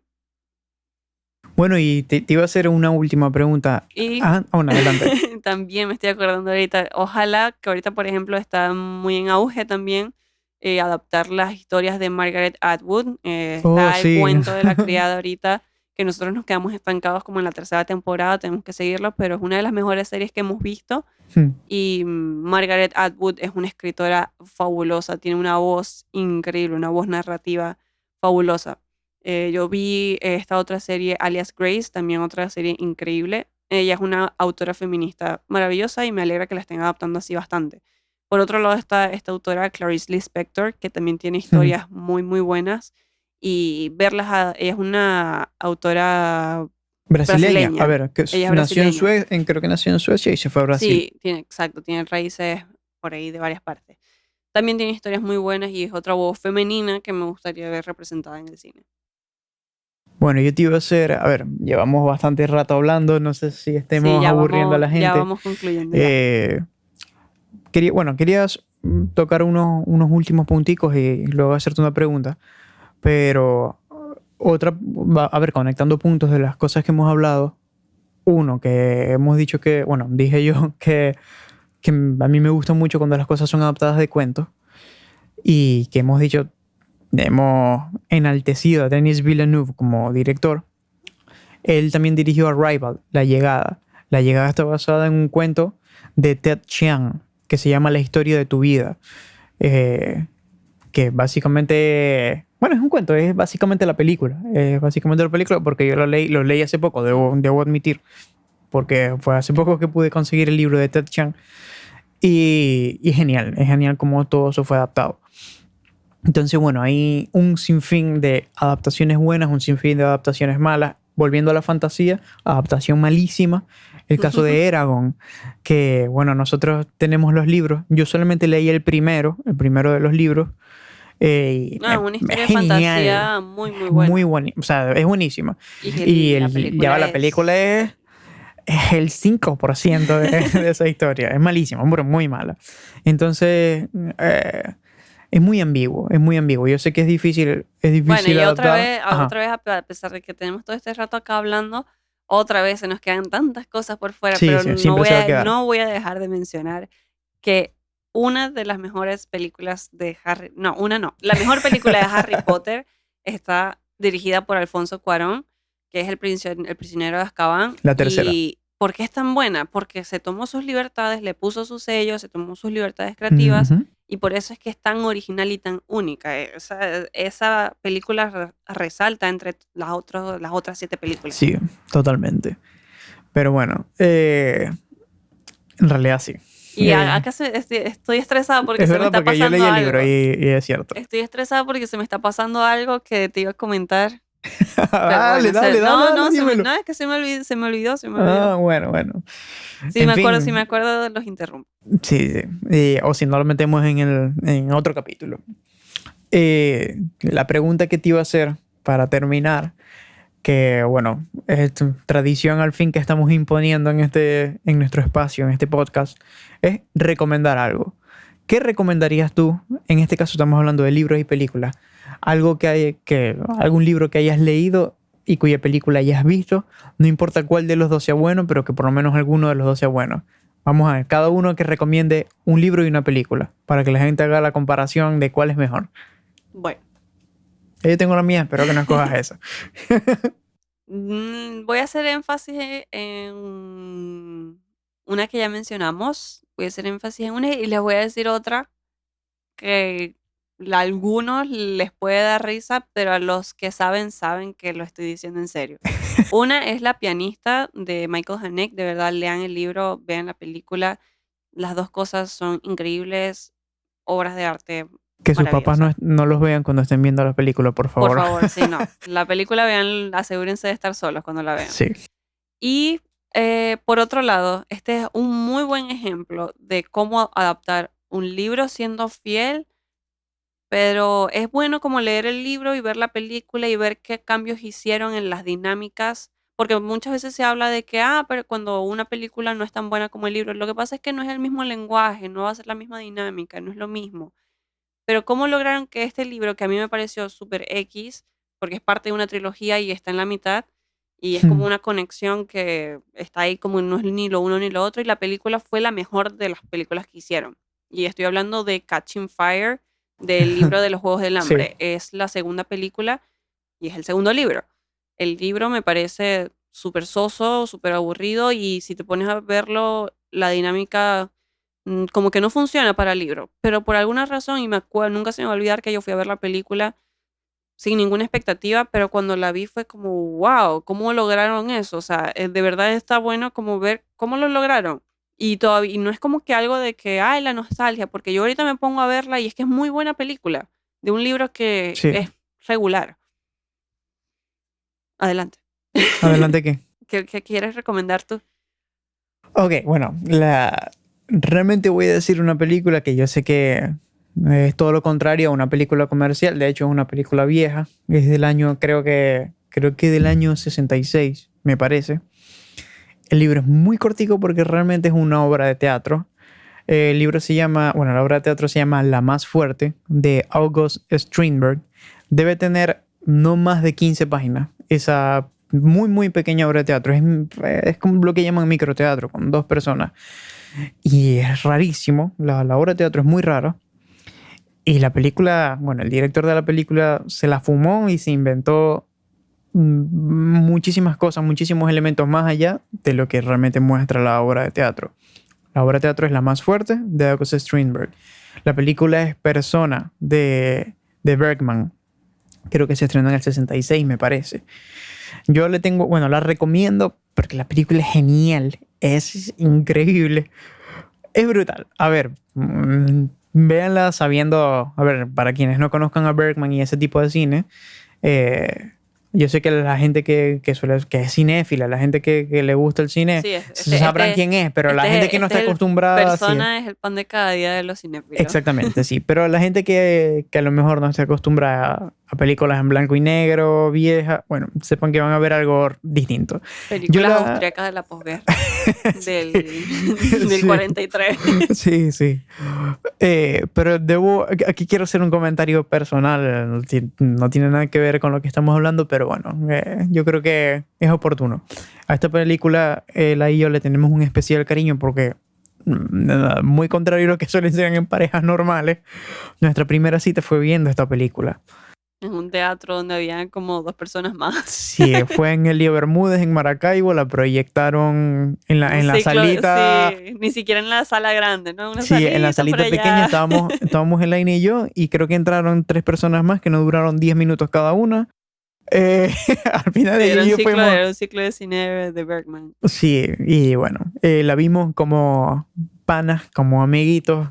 Bueno, y te iba a hacer una última pregunta.
Y
Bueno, adelante.
también me estoy acordando ahorita, ojalá que ahorita, por ejemplo, está muy en auge también adaptar las historias de Margaret Atwood.
Oh,
Está el
sí.
cuento de la criada ahorita, que nosotros nos quedamos estancados como en la 3.ª temporada, tenemos que seguirlo, pero es una de las mejores series que hemos visto. Y Margaret Atwood es una escritora fabulosa, tiene una voz increíble, una voz narrativa fabulosa. Yo vi esta otra serie, Alias Grace, también otra serie increíble. Ella es una autora feminista maravillosa y me alegra que la estén adaptando así bastante. Por otro lado está esta autora, Clarice Lispector, que también tiene historias muy, muy buenas. Y ella es una autora
Brasileña. A
brasileña.
ver, que
Ella es
nació
brasileña.
creo que nació en Suecia y se fue a Brasil.
Sí, exacto, tiene raíces por ahí de varias partes. También tiene historias muy buenas y es otra voz femenina que me gustaría ver representada en el cine.
Bueno, yo te iba a hacer, a ver, llevamos bastante rato hablando, no sé si
Sí,
estemos aburriendo a la
ya
gente.
vamos concluyendo ya.
Querías tocar unos últimos punticos y luego hacerte una pregunta. Pero a ver, conectando puntos de las cosas que hemos hablado. Uno, que hemos dicho que, bueno, dije yo que a mí me gusta mucho cuando las cosas son adaptadas de cuentos. Y que hemos dicho, hemos enaltecido a Denis Villeneuve como director. Él también dirigió Arrival, La Llegada. La Llegada está basada en un cuento de Ted Chiang que se llama La historia de tu vida. Que básicamente, bueno, es un cuento, es básicamente la película. Es básicamente la película porque yo lo leí hace poco, debo admitir. Porque fue hace poco que pude conseguir el libro de Ted Chiang. Y es genial cómo todo eso fue adaptado. Entonces, bueno, hay un sinfín de adaptaciones buenas, un sinfín de adaptaciones malas. Volviendo a la fantasía, adaptación malísima. El caso de Eragon, que, bueno, nosotros tenemos los libros. Yo solamente leí el primero de los libros.
Una historia de fantasía muy, muy buena.
Muy buena. O sea, es buenísima.
Y
la película es el 5% de esa historia. Es malísima, pero muy mala. Entonces, es muy ambiguo, es muy ambiguo. Yo sé que es difícil
Bueno, y
adaptar.
otra vez, a pesar de que tenemos todo este rato acá hablando, otra vez se nos quedan tantas cosas por fuera,
Sí,
pero
sí, siempre se va a quedar.
no voy a dejar de mencionar que una de las mejores películas de la mejor película de Harry Potter está dirigida por Alfonso Cuarón, que es el prisionero de Azkaban.
La tercera.
¿Y por qué es tan buena? Porque se tomó sus libertades, le puso su sello, se tomó sus libertades creativas.
Uh-huh.
Y por eso es que es tan original y tan única. Esa película resalta entre las otras 7 películas.
Sí, totalmente. Pero bueno, en realidad sí.
Y acá estoy estresada porque
es
se me
verdad,
está
porque yo
pasando
leí el libro
algo.
y es cierto.
Estoy estresada porque se me está pasando algo que te iba a comentar.
dale, dímelo.
No, es que se me olvidó.
Ah, bueno.
Si me acuerdo, los interrumpo.
Sí. O si no, lo metemos en otro capítulo. La pregunta que te iba a hacer para terminar, que bueno, es tradición al fin que estamos imponiendo en nuestro espacio, en este podcast, es recomendar algo. ¿Qué recomendarías tú? En este caso estamos hablando de libros y películas. Algún libro que hayas leído y cuya película hayas visto, no importa cuál de los dos sea bueno, pero que por lo menos alguno de los dos sea bueno. Vamos a ver, cada uno que recomiende un libro y una película, para que la gente haga la comparación de cuál es mejor.
Bueno.
Yo tengo la mía, espero que no escojas esa.
Voy a hacer énfasis en una que ya mencionamos. Voy a hacer énfasis en una y les voy a decir otra que a algunos les puede dar risa, pero a los que saben que lo estoy diciendo en serio. Una es La pianista de Michael Haneke. De verdad, lean el libro, vean la película. Las dos cosas son increíbles, obras de arte.
Que sus papás no los vean cuando estén viendo la película, por favor.
Por favor, sí, no. La película vean, asegúrense de estar solos cuando la vean.
Sí.
Y por otro lado, este es un muy buen ejemplo de cómo adaptar un libro siendo fiel, pero es bueno como leer el libro y ver la película y ver qué cambios hicieron en las dinámicas, porque muchas veces se habla de que, pero cuando una película no es tan buena como el libro, lo que pasa es que no es el mismo lenguaje, no va a ser la misma dinámica, no es lo mismo. Pero cómo lograron que este libro, que a mí me pareció súper X, porque es parte de una trilogía y está en la mitad, y es como una conexión que está ahí como no es ni lo uno ni lo otro, y la película fue la mejor de las películas que hicieron. Y estoy hablando de Catching Fire, del libro de los Juegos del Hambre. Sí. Es la segunda película y es el segundo libro. El libro me parece súper soso, súper aburrido, y si te pones a verlo, la dinámica como que no funciona para el libro. Pero por alguna razón, y nunca se me va a olvidar que yo fui a ver la película sin ninguna expectativa, pero cuando la vi fue como, wow, ¿cómo lograron eso? O sea, de verdad está bueno como ver cómo lo lograron. Y todavía y no es como que algo de que, la nostalgia, porque yo ahorita me pongo a verla y es que es muy buena película, de un libro que es regular. Adelante.
¿Adelante qué?
¿Qué quieres recomendar tú?
Ok, bueno, realmente voy a decir una película que yo sé que es todo lo contrario a una película comercial. De hecho, es una película vieja. Es del año, creo que del año 66, me parece. El libro es muy cortico porque realmente es una obra de teatro. El libro se llama, bueno, la obra de teatro se llama La más fuerte, de August Strindberg. Debe tener no más de 15 páginas. Esa muy, muy pequeña obra de teatro. Es como lo que llaman microteatro, con 2 personas. Y es rarísimo. La obra de teatro es muy rara. Y la película, bueno, el director de la película se la fumó y se inventó muchísimas cosas, muchísimos elementos más allá de lo que realmente muestra la obra de teatro. La obra de teatro es La más fuerte, de August Strindberg. La película es Persona, de Bergman. Creo que se estrenó en el 66, me parece. Yo le tengo, bueno, la recomiendo porque la película es genial, es increíble, es brutal. A ver, véanla sabiendo, a ver, para quienes no conozcan a Bergman y ese tipo de cine, yo sé que la gente que es cinéfila, la gente que le gusta el cine,
Sí,
sabrán quién es, pero la gente que no está acostumbrada...
Persona es el pan de cada día de los cinéfilos.
Exactamente, sí. Pero la gente que a lo mejor no se acostumbra a películas en blanco y negro, viejas, bueno, sepan que van a ver algo distinto.
Películas austriacas de la posguerra, del 43.
Sí, sí. Pero aquí quiero hacer un comentario personal, no tiene nada que ver con lo que estamos hablando, pero bueno, yo creo que es oportuno. A esta película, Ela y yo le tenemos un especial cariño porque, muy contrario a lo que suelen ser en parejas normales, nuestra primera cita fue viendo esta película.
En un teatro donde había como 2 personas más.
Sí, fue en el Lío Bermúdez, en Maracaibo, la proyectaron en la salita.
Sí, ni siquiera en la sala grande, ¿no?
Sí, en la salita pequeña estábamos Elaine y yo, y creo que entraron 3 personas más que no duraron 10 minutos cada una. Al final
era un ciclo de cine de Bergman.
Sí, y bueno, la vimos como panas, como amiguitos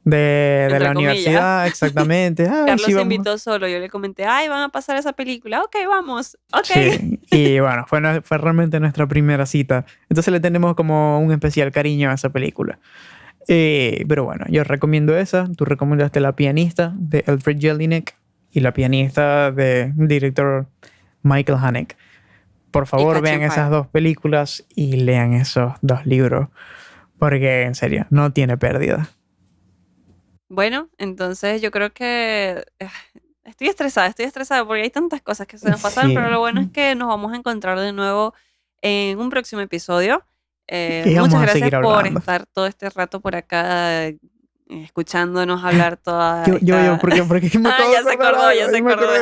de la universidad, exactamente.
Carlos
sí,
se invitó solo, yo le comenté, ay, van a pasar esa película, ok, vamos, ok.
Sí. Y bueno, fue realmente nuestra primera cita, entonces le tenemos como un especial cariño a esa película. Pero bueno, yo recomiendo esa, tú recomendaste La pianista, de Alfred Jelinek, y La pianista, de director Michael Haneke. Por favor, vean esas 2 películas y lean esos 2 libros, porque en serio, no tiene pérdida.
Bueno, entonces yo creo que estoy estresada porque hay tantas cosas que se nos pasaron, pero lo bueno es que nos vamos a encontrar de nuevo en un próximo episodio. Muchas gracias por estar todo este rato por acá escuchándonos hablar toda
porque me acabo
ya se acordó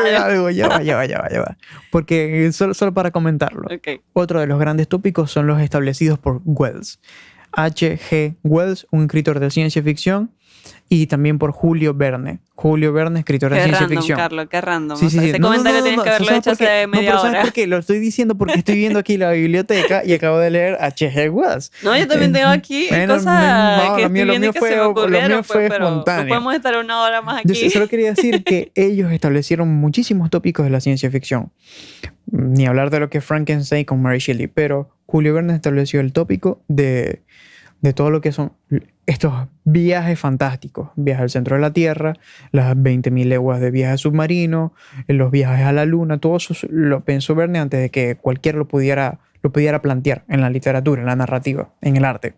de algo. Ya va. Porque solo para comentarlo.
Okay.
Otro de los grandes tópicos son los establecidos por Wells. H.G. Wells, un escritor de ciencia ficción, y también por Julio Verne. Julio Verne, escritor de ciencia ficción.
Carlos, qué random.
Sí,
ese comentario tienes que haberlo hecho hace media hora.
¿Sabes por qué? Lo estoy diciendo porque estoy viendo aquí la biblioteca y acabo de leer H.G. Wells.
No, yo también tengo aquí cosas que estoy viendo que se me ocurrieron, pero no podemos estar 1 hora más aquí.
Yo solo quería decir que ellos establecieron muchísimos tópicos de la ciencia ficción. Ni hablar de lo que es Frankenstein con Mary Shelley, pero Julio Verne estableció el tópico de todo lo que son estos viajes fantásticos, viajes al centro de la Tierra, las 20.000 leguas de viaje submarino, los viajes a la Luna, todo eso lo pensó Verne antes de que cualquiera lo pudiera plantear en la literatura, en la narrativa, en el arte.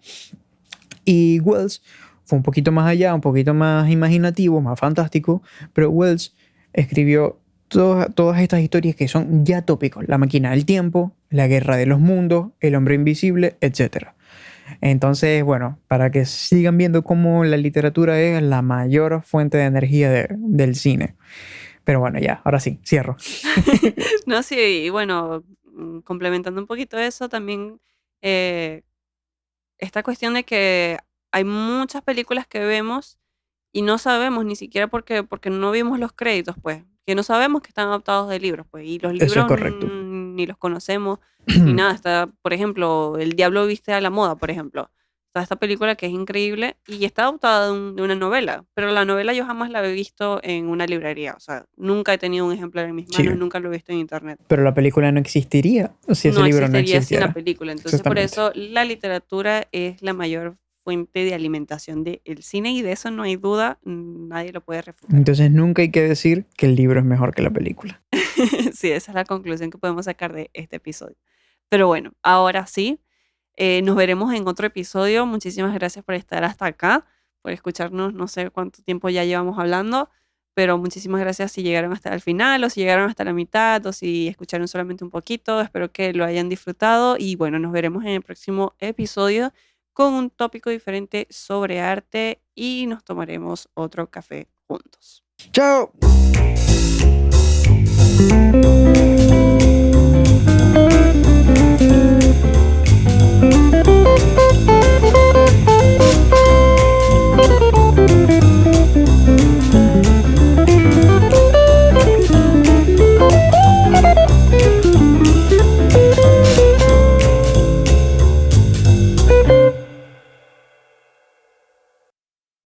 Y Wells fue un poquito más allá, un poquito más imaginativo, más fantástico, pero Wells escribió todas estas historias que son ya tópicos: La máquina del tiempo, La guerra de los mundos, El hombre invisible, etc. Entonces, bueno, para que sigan viendo cómo la literatura es la mayor fuente de energía del cine. Pero bueno, ya, ahora sí, cierro.
No, sí, y bueno, complementando un poquito eso, también esta cuestión de que hay muchas películas que vemos y no sabemos ni siquiera porque no vimos los créditos, pues, que no sabemos que están adaptados de libros, pues, y los libros
Eso es correcto.
Ni los conocemos, ni nada. Está, por ejemplo, El diablo viste a la moda, por ejemplo. Está esta película que es increíble y está adaptada de una novela, pero la novela yo jamás la he visto en una librería, o sea, nunca he tenido un ejemplar en mis manos, nunca lo he visto en internet.
Pero la película no existiría si ese libro no existiera.
sin la película, entonces por eso la literatura es la mayor fuente de alimentación del cine y de eso no hay duda, nadie lo puede refutar.
Entonces nunca hay que decir que el libro es mejor que la película.
Sí, esa es la conclusión que podemos sacar de este episodio. Pero bueno, ahora sí, Nos veremos en otro episodio. Muchísimas gracias por estar hasta acá, por escucharnos. No sé cuánto tiempo ya llevamos hablando, pero muchísimas gracias si llegaron hasta el final o si llegaron hasta la mitad o si escucharon solamente un poquito. Espero que lo hayan disfrutado y bueno, nos veremos en el próximo episodio con un tópico diferente sobre arte y nos tomaremos otro café juntos.
¡Chao!